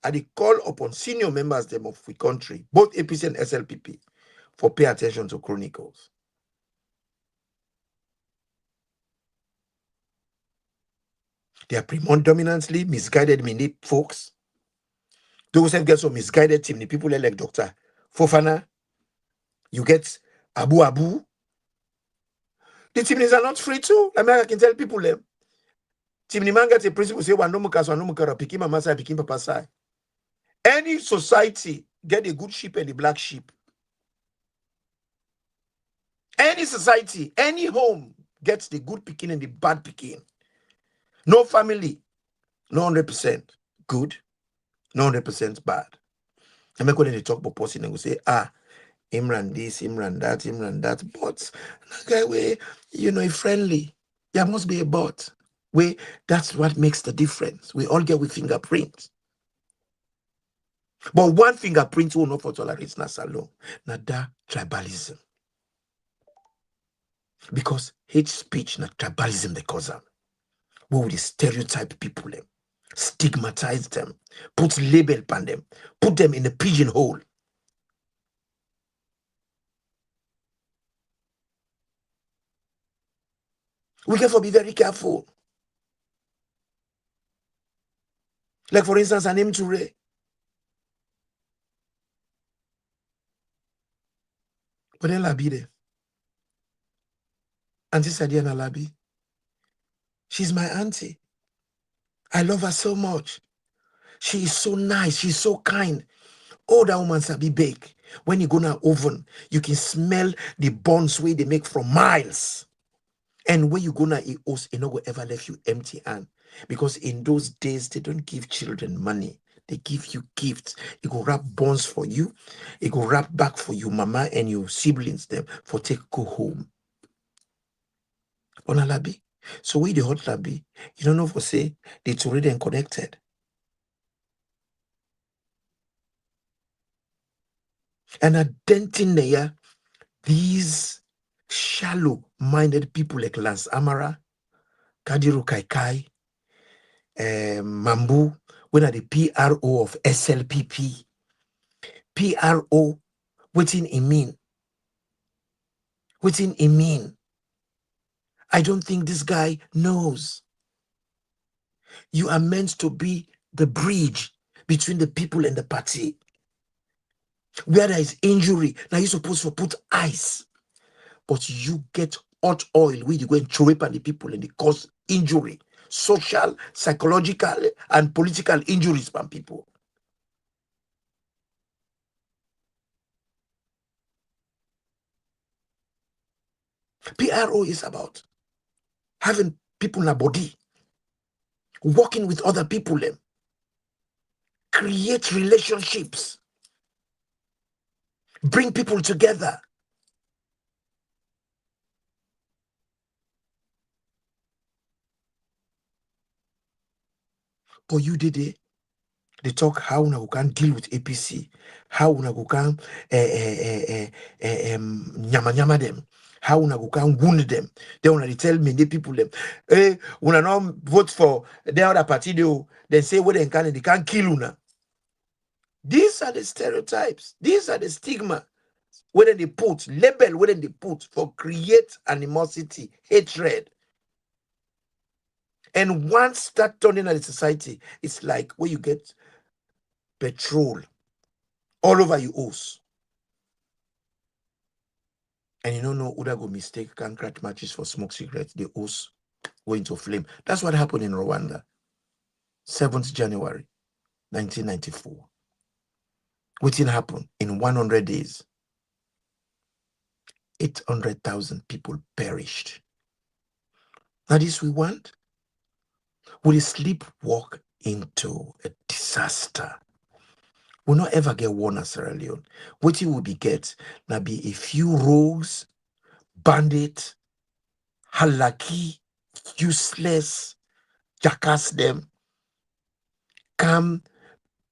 and they call upon senior members them of the country, both APC and SLPP, for pay attention to Chronicles. They are predominantly misguided mini folks. Those have get some misguided team, the people like Dr. Fofana. You get Abu Abu. The team are not free too. I can tell people them. Team Nimanga the principle say one no mukara piki mama sai piki papa sai. Any society get a good sheep and a black sheep. Any society, any home gets the good picking and the bad picking. No family, no 100% good, no 100% bad. I'm not going to talk about person and go say, Imran this, Imran that. But that guy way, friendly. There must be a but. That's what makes the difference. We all get with fingerprints. But one fingerprint will not for tolerate Nasalo. Nada tribalism. Because hate speech, na tribalism they cause them. We will stereotype people, stigmatize them, put label on them, put them in a pigeonhole. We have to be very careful. Like for instance, Anim Toure. But then Labide. Auntie Sadiana Labi. She's my auntie. I love her so much. She is so nice. She's so kind. Oh, that woman sabi bake. When you go in her oven, you can smell the buns where they make from miles. And when you go na a house, it no go ever left you empty hand. Because in those days, they don't give children money. They give you gifts. It go wrap buns for you. It go wrap back for you, mama and your siblings them for take go home. On a labi. So we the hot labi, you don't know for say it's already connected. And a denting there, these shallow-minded people like Lance Amara, Kadiru Kaikai, Mambu, when are the PRO of SLPP, PRO, waiting in mean. Waiting in mean. I don't think this guy knows. You are meant to be the bridge between the people and the party. Where there is injury, now you're supposed to put ice. But you get hot oil where you go and throw it on the people and it cause injury. Social, psychological, and political injuries from people. PRO is about having people in a body, working with other people, create relationships, bring people together. But you did it. They talk how we can deal with APC, how we can nyama them, how we can wound them. They want to tell many people them, hey, when I not vote for the other party, they say what they can't kill una. These are the stereotypes. These are the stigma. Whether they put label, whether they put for create animosity, hatred. And once that turning at the society, it's like where you get petrol all over your house. And you don't know who that go mistake can crack matches for smoke cigarettes, the hose go into flame. That's what happened in Rwanda. 7th January 1994. What did happen in 100 days? 800,000 people perished. Now this we want? Will sleepwalk into a disaster? We'll not ever get one at Sierra Leone. What you will be get now be a few rogues, bandit, halaki, useless, jackass them, come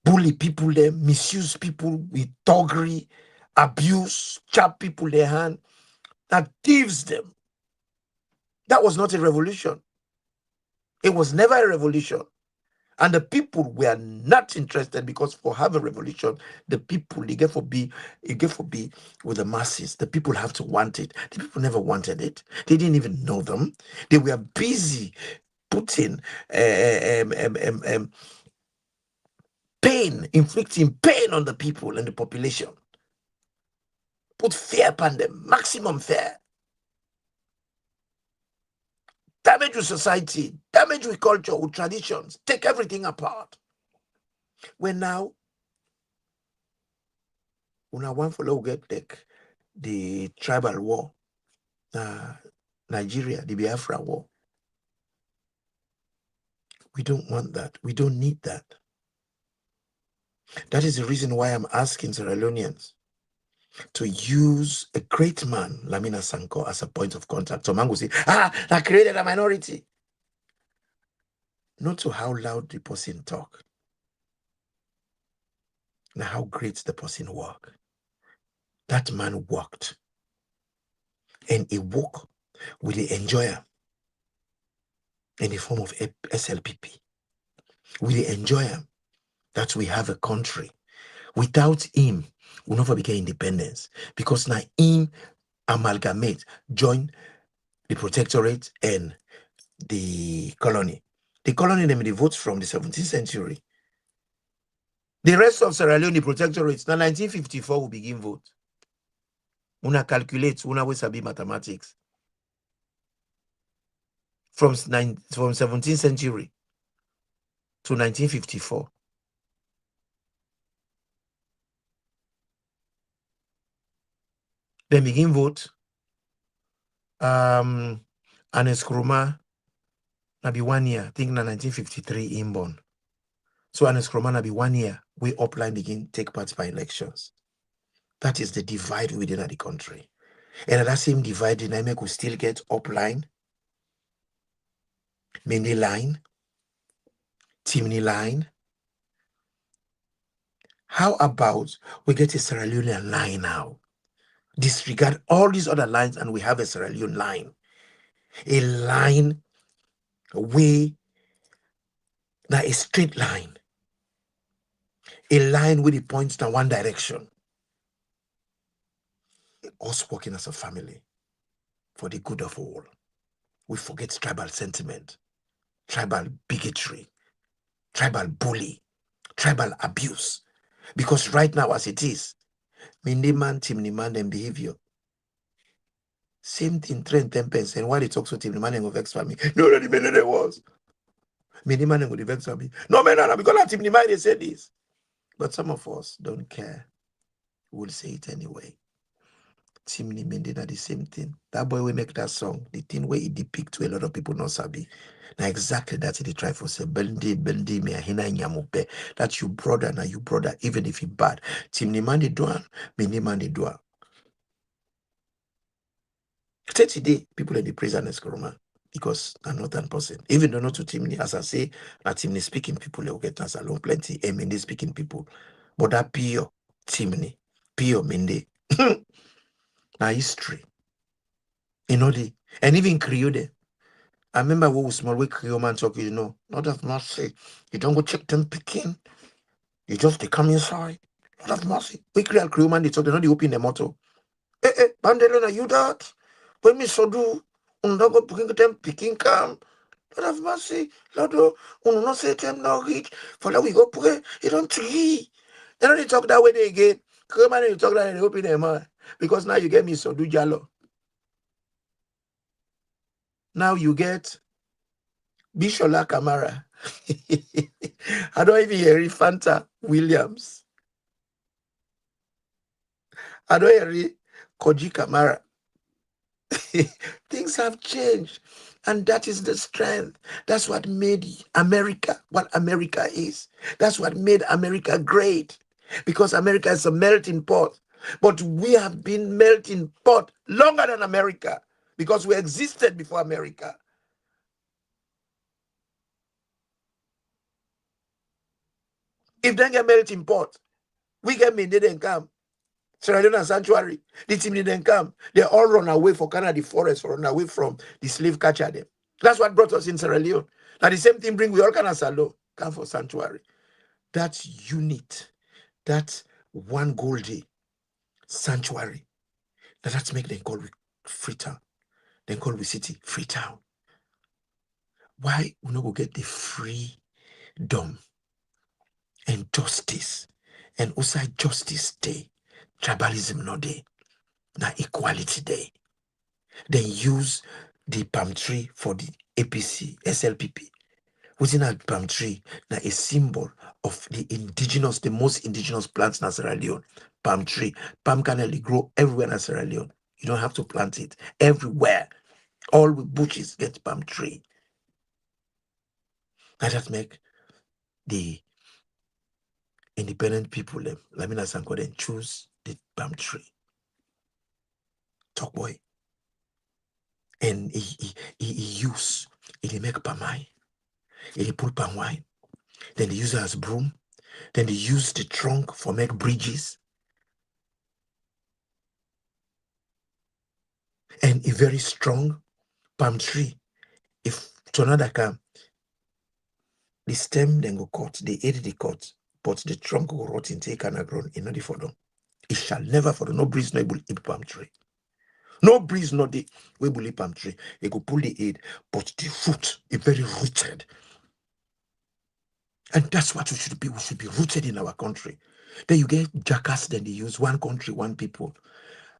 bully people them, misuse people with thuggery, abuse, chop people their hand, that thieves them. That was not a revolution. It was never a revolution. And the people were not interested because for have a revolution, the people they get for be with the masses. The people have to want it. The people never wanted it. They didn't even know them. They were busy putting pain, inflicting pain on the people and the population. Put fear upon them, maximum fear. Damage with society, damage with culture, with traditions, take everything apart. When now, when I want for get like the tribal war, Nigeria, the Biafra war. We don't want that. We don't need that. That is the reason why I'm asking Sierra Leoneans to use a great man, Lamina Sanko, as a point of contact. So Mango say, I created a minority. Not to how loud the person talk. Now how great the person work. That man worked. And he worked with the enjoyer in the form of SLPP. With the enjoyer that we have a country. Without him, we'll never become independence. Because now him amalgamate, join the protectorate and the colony. The colony, they made the votes from the 17th century. The rest of Sierra Leone, the protectorates, now 1954 will begin vote. Una calculate, una we sabi mathematics. from 17th century to 1954. Then begin vote. Ernest Nkrumah na be 1 year. I think na 1953 inborn. So Ernest Nkrumah na be 1 year. We upline begin take part by elections. That is the divide within the country. And at that same divide, dynamic will still get upline, Mende line, Timney line. How about we get a Sierra Leonean line now? Disregard all these other lines and we have a Sierra Leone line. A line way, not a straight line. A line with it points in one direction. Us working as a family for the good of all. We forget tribal sentiment, tribal bigotry, tribal bully, tribal abuse. Because right now, as it is, Minde man, Timney man, and behavior. Same thing, trend 10 pence. And why they talk so Timney man and go vex for me? No, the minute there was. Minde man and go vex for me. No, man, because I'm Timney man, they say this. But some of us don't care. We'll say it anyway. Timney Mende are the same thing. That boy will make that song. The thing where it depict to a lot of people not sabi. Now exactly that's it. They try for say bendi me ahina nyamupe. That's your brother now you brother even if he bad. Timney Mende doan, Mende Mende doan. Today people in the praise Ernest Nkrumah because I'm not that person. Even though not to Timney, as I say, that Timney speaking people will get us along plenty. And Mende speaking people, but that pure Timney, pure Mende. Now history. You know the and even Creole. I remember what was small way Creole man talk, not of mercy. You don't go check them picking. You just they come inside. Not of mercy. We Creole man they talk, they know they open the motto. Bandelona, you that? When me so do, don't go picking them picking come. Not of mercy. Lord, not say them no reach. For that we go pray, you don't tree. They know they talk that way they again. Creole man they talk that and they open their mouth. Because now you get me so do jalo. Now you get Bishola Kamara. I don't even hear Fanta Williams. I don't hear Koji Kamara. Things have changed. And that is the strength. That's what made America what America is. That's what made America great. Because America is a melting pot. But we have been melting pot longer than America. Because we existed before America. If they get melting pot, we get me didn't come. Sierra Leone Sanctuary, the team didn't come. They all run away for Canada, the forest, run away from the slave catcher them. That's what brought us in Sierra Leone. Now the same thing bring we all kind of salo, come for Sanctuary. That unit, that one Goldie Sanctuary, that's make them call we Freetown. Then call we city Freetown. Why we not go get the freedom and justice and also justice day? Tribalism no day. Now equality day. Then use the palm tree for the APC, SLPP. Within that palm tree, now a symbol of the indigenous, the most indigenous plants in Sierra Leone. Palm tree. Palm can only grow everywhere in Sierra Leone. You don't have to plant it. Everywhere. All with bushes get palm tree. Now that make the independent people, Lamina Sanko, then choose the palm tree. Talk boy. And he use, he make palm wine. He put palm wine. Then they use it as broom. Then they use the trunk for make bridges. And a very strong palm tree. If tornado come, the stem then go cut, they ate the cut, but the trunk go rot in take and grown in the for them. It shall never for no breeze no able eat palm tree. No breeze, no the we will eat palm tree. It go pull the aid, but the root is very rooted. And that's what we should be. We should be rooted in our country. Then you get jackass, then they use one country, one people.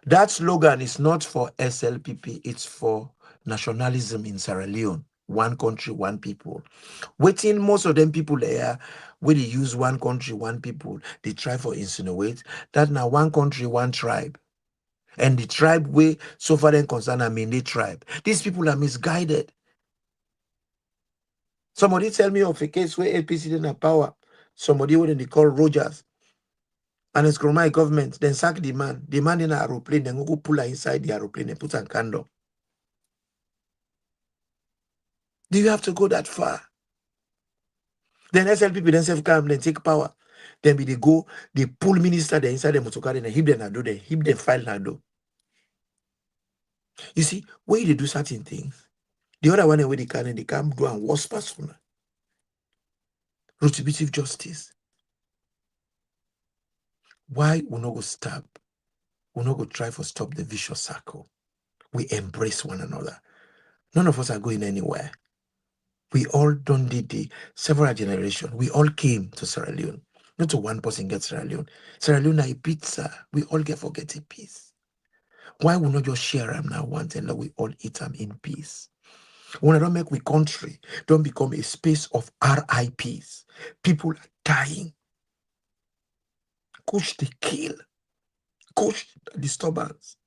That slogan is not for SLPP, it's for nationalism in Sierra Leone. one country, one people. Waiting, most of them people there, where they use one country, one people, they try for insinuate that now one country, one tribe. And the tribe way so far then concerned, I mean the tribe. These people are misguided. Somebody tell me of a case where APC didn't have power. Somebody who they call Rogers. And it's my government, then sack the man. The man in an aeroplane, then go pull her inside the aeroplane and put a candle. Do you have to go that far? Then SLPP themselves come, then take power. Then they go, they pull minister there inside the motorcar, then hip them and do, then hip them file and do. You see, when they do certain things, the other one where they can do and worse person. Retributive justice. Why we not go stop? We not go try for stop the vicious circle. We embrace one another. None of us are going anywhere. We all done the several generations. We all came to Sierra Leone. Not to one person get Sierra Leone. Sierra Leone is a pizza. We all get forget a piece. Why we not just share them now once and let we all eat them in peace? When I don't make we country, don't become a space of RIPs. People are dying. Coach the kill. Coach the disturbance.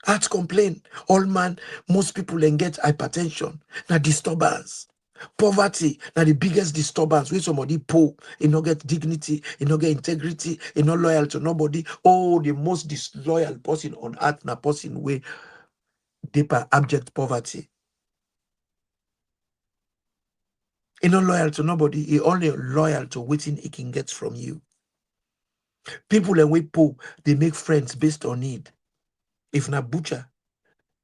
Heart complain. All man, most people then get hypertension. Now disturbance. Poverty, now the biggest disturbance. When somebody poor, he not get dignity, he not get integrity, he not loyal to nobody. Oh, the most disloyal person on earth, na person with deeper abject poverty. He not loyal to nobody. He only loyal to waiting he can get from you. People and we poor, they make friends based on need. If na butcher,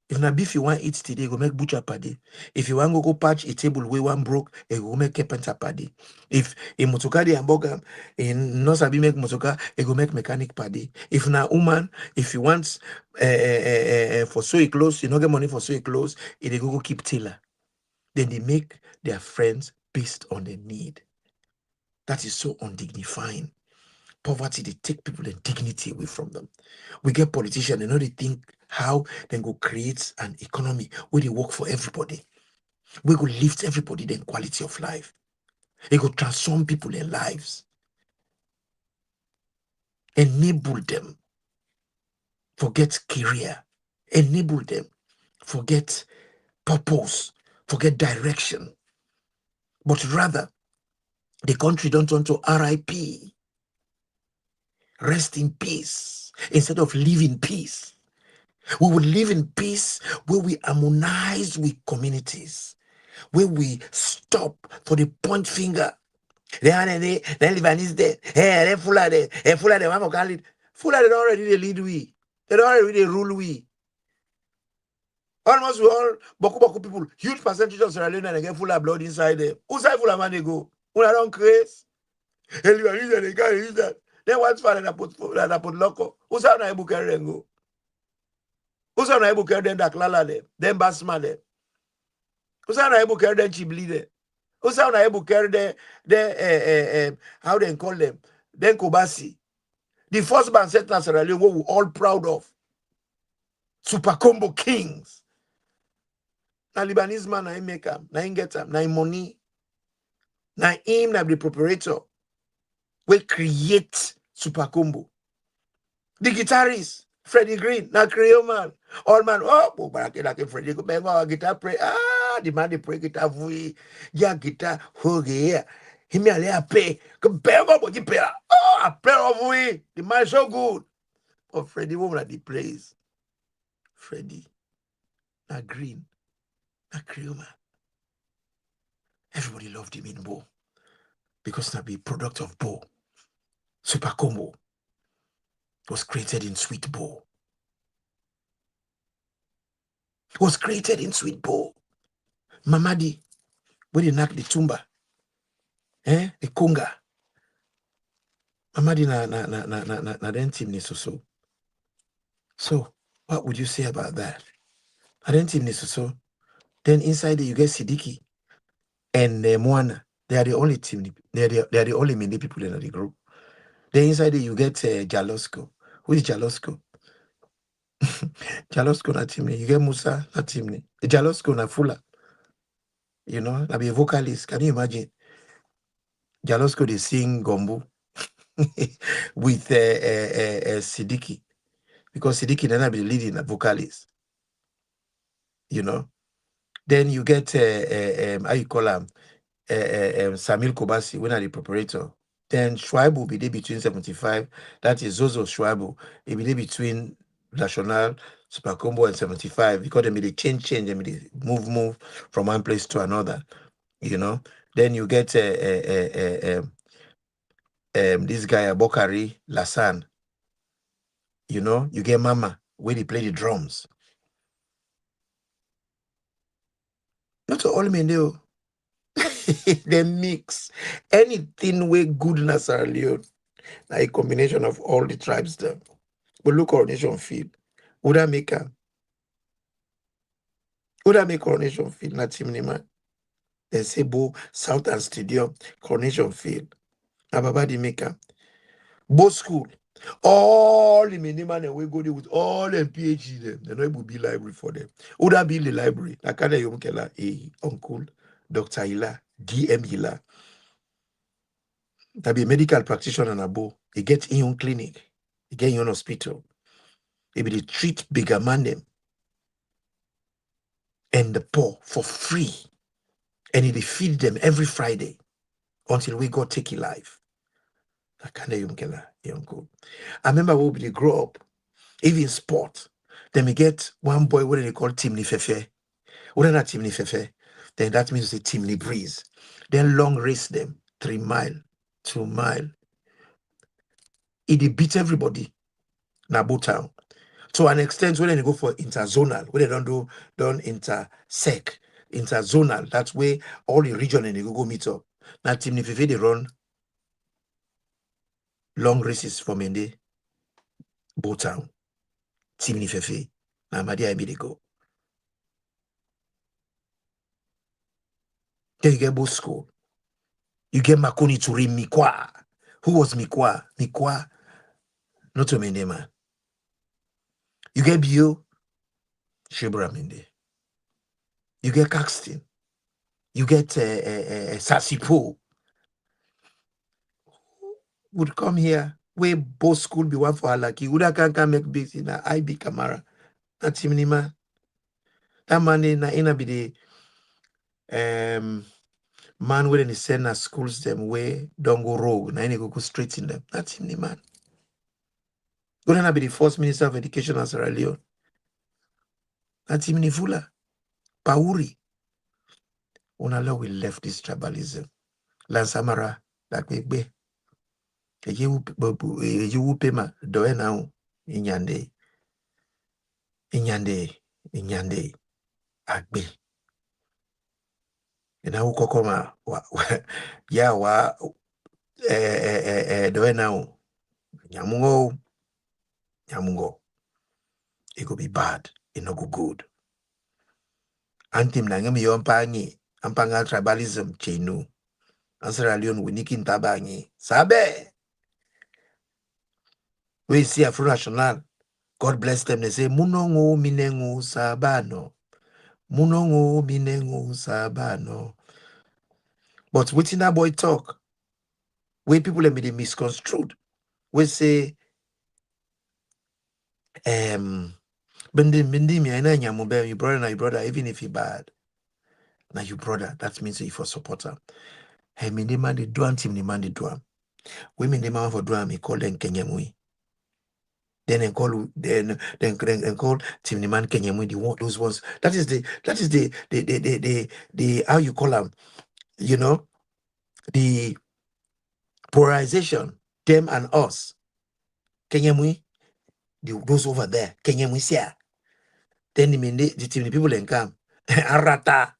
if na beef you want eat today, go make butcher paddy. If you want go patch a table where one broke, you go make carpenter paddy. If a motoka the hamburger, in no sabi make motoka, you go make mechanic paddy. If na woman, if you want for sew clothes, you no get money for sew clothes, they go keep tailor. Then they make their friends based on their need. That is so undignifying. Poverty, they take people and dignity away from them. We get politicians, they think how they go create an economy where they work for everybody. We go lift everybody their quality of life. They go transform people in lives. Enable them. Forget career. Enable them. Forget purpose. Forget direction. But rather, the country don't turn to RIP. Rest in peace. Instead of live in peace. We will live in peace where we harmonize with communities, where we stop for the point finger. Then Lebanese there, hey, Fulani there, Fulani there, what call it? Fulani don't already lead we. They don't already rule we. Almost we all, boku people, huge percentage of Sierra Leone and get full of blood inside them. Who side full of man they go? Who don't craze? Hey, Lebanese they can't use that. Then what's fun that put loco? Who side na able carry them go? Who's not able to carry them that Lala them? Them Basma them? Who's not able to carry them Chibli them? Who's not able to carry them, how they call them? Then Kobasi. The first band set in Sierra Leone, what we're all proud of. Super Combo Kings. Now Lebanese man, na make them, na get them, na money. Na him, na the preparator. We create Super Combo. The guitarist. Freddie Green, na Creole man. All man, oh, like Freddie go bang our guitar pray. The man they play guitar vui. Yeah, guitar, hoge. He me a pay. Go bang up you pay. Oh, I play of vui. The man so good. But Freddie woman that he plays. Freddie, na Green, na Creole man. Everybody loved him in Bo. Because na be product of Bo. Super Combo was created in Sweet Bo. Was created in Sweet Bo. Mamadi, when they knock the tumba, the conga. Mamadi na den team ni so. So, what would you say about that? Na den team ni so. Then inside you get Sidiki and Moana. They are the only team. They are the only many people in the group. Then inside you get Jalosco. Who is Jalosco? Jalosco na team ni. You get Musa na team ni. Jalosco na Fula. You know, I'll be a vocalist. Can you imagine? Jalosko, they sing Gombo with Sidiki. Because Sidiki then be the leading vocalist. You know. Then you get, how you call him? Samil Kobasi, when are the preparator. Then Schwab will be there between 75. That is Zozo Schwab. It will be there between National, Super Combo, and 75 because they made a change, they made a move from one place to another. You know. Then you get this guy Abokari Lassan. You know, you get Mama where they play the drums. Not all men do. They mix anything with good in Sierra Leone. Like a combination of all the tribes there. But look Coronation Field. Would I make Coronation Field? Not Chimney Man. Then say Bo Southern Stadium, Coronation Field. Ababa Maker. Both school. All the minimum and we go there with all them PhD them. They know it will be library for them. Would that be the library? Nakana Yomkela, uncle, Dr. Hila, DM Hila. That be a medical practitioner and abo. He get in your clinic. He get in your hospital. He be the treat bigger man them and the poor for free. And he feed them every Friday until we go take his life. Nakana Yomkela, uncle. I remember when we grow up, even sport. Then we get one boy, what do they call Timni Fefe? What are that Timni Fefe? Then that means the Timni Breeze. Then long race them, 3 mile, 2 mile. It beat everybody. Nabu town. To an extent, when they go for interzonal, when they don't intersect, interzonal, that's where all the region and they go meet up. Now Timni Fefe, they run long races for Mende, Botown, Timni Fefe. Now Madi I they go. Then you get both school. You get Makoni to read Mikwa. Who was Mikwa? Mikwa, not a Mende man. You get Bio, Shebra Mende. You get Caxton. You get Sasipo. Would come here where both school be one for Halaki. Would I can make big in a IB Camara. That's him, man. That man in be the man when they send us schools them way don't go rogue. Now go straight in them. That's him, man. Gonna be the first minister of education of Sierra Leone. That's him, Fula. Pauri. Unala we left this tribalism. Lansamara, like we be. You pema doe now inyande. Inyande. Agbe. Na ukokoma ya wa doe now. Nyamungo. It could be bad. It no go good. Antim na ngemi yompangi. Ampanga tribalism chenu. Sierra Leone winikin tabangi. Sabe. We see Afro National. God bless them. They say, Munongo minengo sabano. Munongo minengo sabano. But within that boy talk, where people have been misconstrued, we say, Bendi mi aina nyamube, your brother, even if he bad. Now your brother, that means if you supporter. Hey, me demand the duan team demand the duan. Women demand for duan, me call them Kenyamui. Then call Team Niman Kenyamui, those ones. That is the how you call them, you know, the polarization, them and us. Kenyamui, those over there, Kenyamui here. Then the team the people then come. Arata.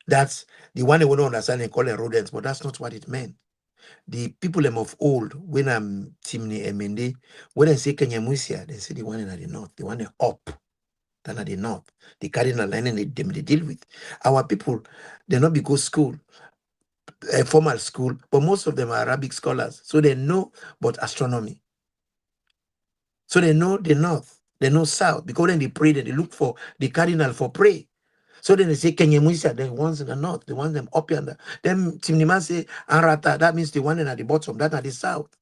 That's the one they won't understand and call them rodents, but that's not what it meant. The people of old, when I'm Timni Emende, when I say Kenyamusia, they say the one in the north, the one up than at the north. The cardinal line and they deal with. Our people, they not because school, a formal school, but most of them are Arabic scholars. So they know about astronomy. So they know the north, they know south, because when they pray, they look for the cardinal for pray. So then they say Kenya Muisa, the ones in the north, the ones them up yonder. Then Timniman say Anrata, that means the one in at the bottom, that at the south.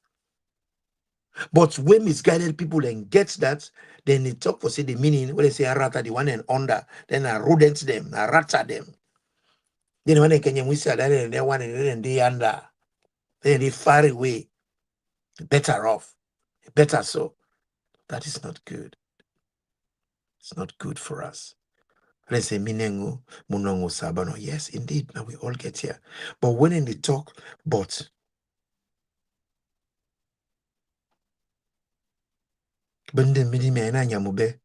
But when misguided people and get that, then they talk for say the meaning when they say Arata, the one and under, then I rodent them, I rata them. Then when they Kenya Muisa, then they one and then they under, then they far away, better off, better so. That is not good. It's not good for us. Let's say Minengo, Munongo Sabano. Yes, indeed. Now we all get here. But when they talk, but the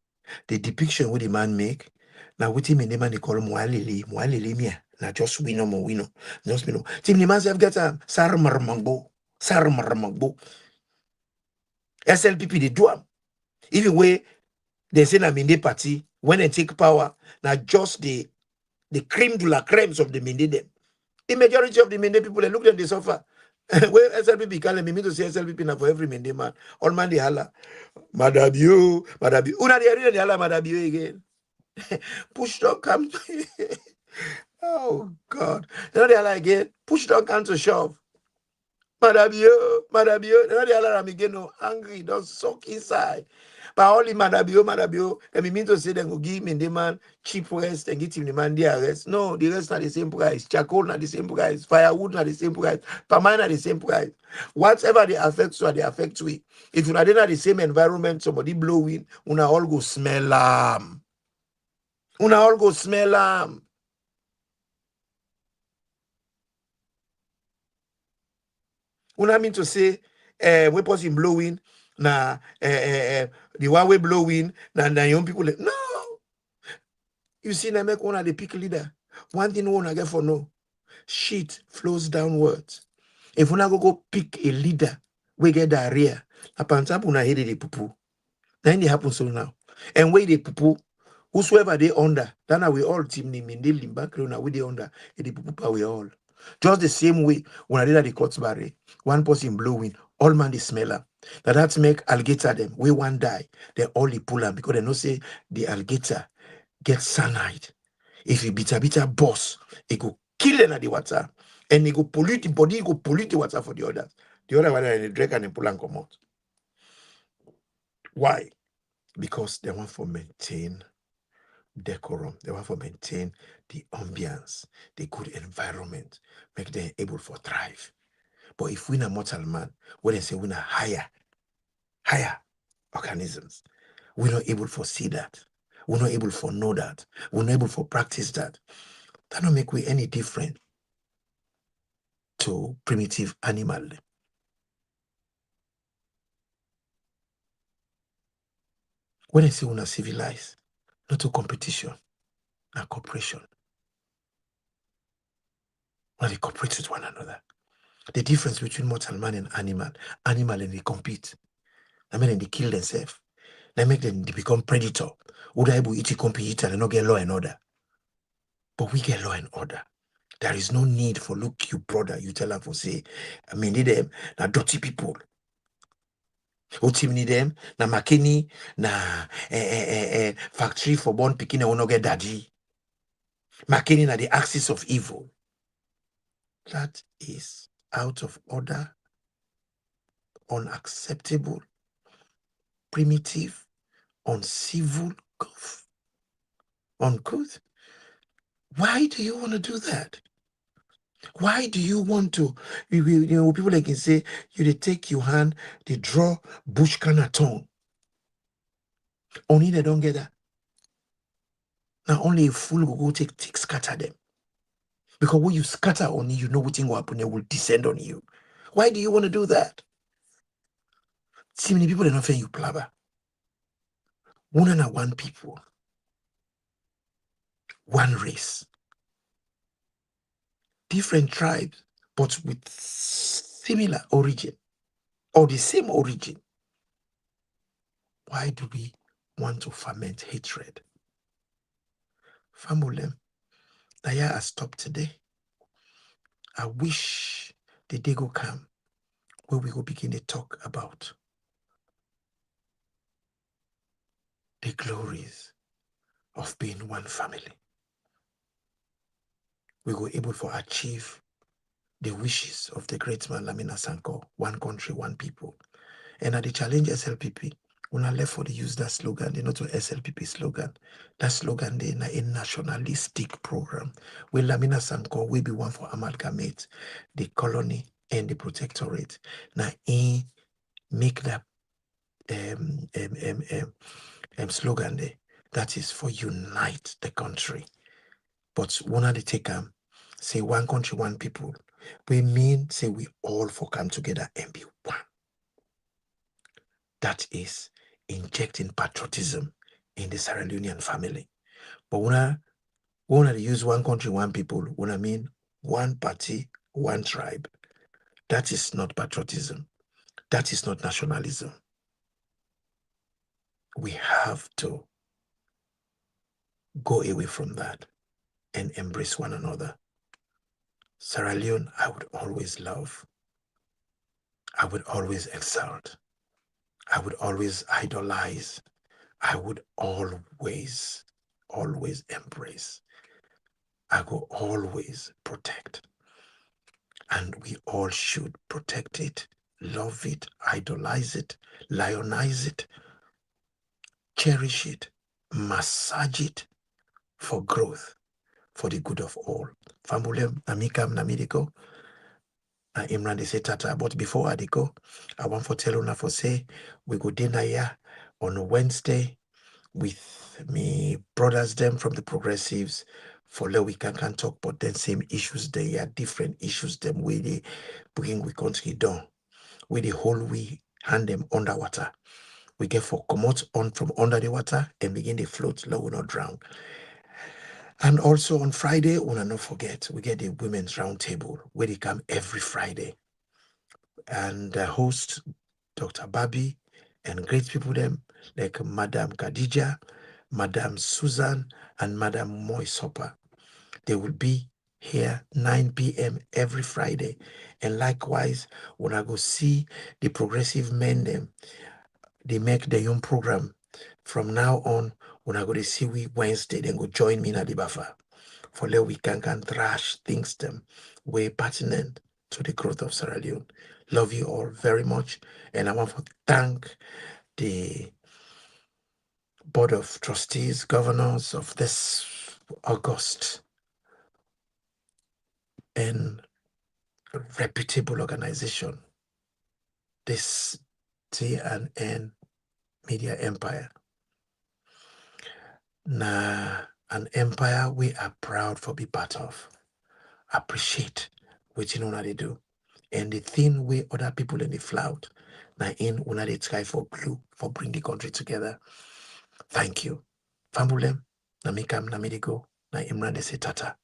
depiction what the man make, now what him and the man they call Mwalili mia. Now just wino. Just wino. Tim the man have get a Sarmarmangbo. SLPP they do am. Even way they say na Minde party, when they take power, now just the creme de la creme of the Minde them. The majority of the Mende people, they look at the suffer. Where SLPP calling me to say SLPP now for every Mende man. All man, they holla. Madabio. Una they holla Madabio again. Push dog come. Oh, God. Now they holla again. Push dog come to shove. Madabio. Now they holla again. No, angry. Don't suck inside. But only Madabio, and me mean to say them go give me the man cheap rest and get him the man their rest. No, the rest are the same price. Charcoal not the same price. Firewood not the same price. Permine not the same price. Whatever they affect you, they affect we. If you are in the same environment, somebody blowing, una all go smell them. Una all go smell them. Una mean to say, we person blowing, na the one way blowing, na young people. No. You see, I make one of the pick leader. One thing one I get for no. Shit flows downwards. If una go pick a leader, we get diarrhea. Upon top una hate the poo. Then it happens so now. And where the poo, whosoever they under, then we all team name in the limba krona we they under the poo we all. Just the same way when I did at the courts barre, one person blowing, all man the smeller. That's make alligator them. We one die, they all the pull them because they know say the alligator get cyanide. If you bitter boss, it go kill them at the water. And it go pollute the body, it go pollute the water for the others. The other one they drink and they pull and come out. Why? Because they want to maintain decorum. They want to maintain the ambience, the good environment, make them able for thrive. But if we're a mortal man, when they say we're higher organisms, we're not able to see that. We're not able to know that. We're not able to practice that. That don't make we any different to primitive animal. When I say we're civilized, not to competition, not cooperation. When they cooperate with one another. The difference between mortal man and animal and they compete. I mean, they kill themselves. They make them they become predator. Would I be eating compete and not get law and order? But we get law and order. There is no need for look you brother. You tell them for say, I mean, need them now dirty people. Need them na makeni na factory for born picking and not get daddy. Makeni na the axis of evil. That is out of order, unacceptable, primitive, uncivil, uncouth. Why do you want to do that? Why do you want to, people like can say, you take your hand, they draw bush kind of tongue. Only they don't get that. Now only a fool will go take scatter them. Because when you scatter on you know what will happen, they will descend on you. Why do you want to do that? See many people are not fair you plabber. One and one people, one race, different tribes, but with similar origin or the same origin. Why do we want to ferment hatred? Family, Naya has stopped today. I wish the day will come where we will begin to talk about the glories of being one family. we were able to achieve the wishes of the great man Lamina Sanko, one country, one people. And at the challenge SLPP, when I left for the use that slogan, not to SLPP slogan. That slogan they in a nationalistic program where Lamina Sanko will be one for amalgamate the colony and the protectorate. Now in make that slogan there that is for unite the country. But one of the take say one country, one people. We mean say we all for come together and be one. That is injecting patriotism in the Sierra Leonean family. But when I use one country, one people, when I mean one party, one tribe, that is not patriotism. That is not nationalism. We have to go away from that and embrace one another. Sierra Leone, I would always love. I would always exalt. I would always idolize. I would always embrace. I will always protect. And we all should protect it, love it, idolize it, lionize it, cherish it, massage it for growth, for the good of all. Famulem, Namikam, Namidiko, Imran de say tata. But before I go, I want to tell you for say we go dinner here on Wednesday with me brothers them from the progressives for let we can talk, but then same issues they are different issues them where they bring we country down. Where the whole we hand them underwater. We get for come out on from under the water and begin to float low, not drown. And also on Friday, we'll not forget, we get the women's round table where they come every Friday. And the host, Dr. Babi, and great people them like Madam Khadija, Madam Susan, and Madam Moisopa. They will be here 9 p.m. every Friday. And likewise, when I go see the progressive men them, they make their own program. From now on, when I go to see we Wednesday, then go join me in the buffer. For let we can thrash things them way pertinent to the growth of Sierra Leone. Love you all very much. And I want to thank the Board of Trustees, governors of this august and reputable organization, this TNN Media Empire. Now, an empire we are proud for be part of. Appreciate what you know they do. And the thing we other people in the flout, now in una they try for glue for bring the country together. Thank you. Fambulem, Namikam Namidigo, na Imran de Tata.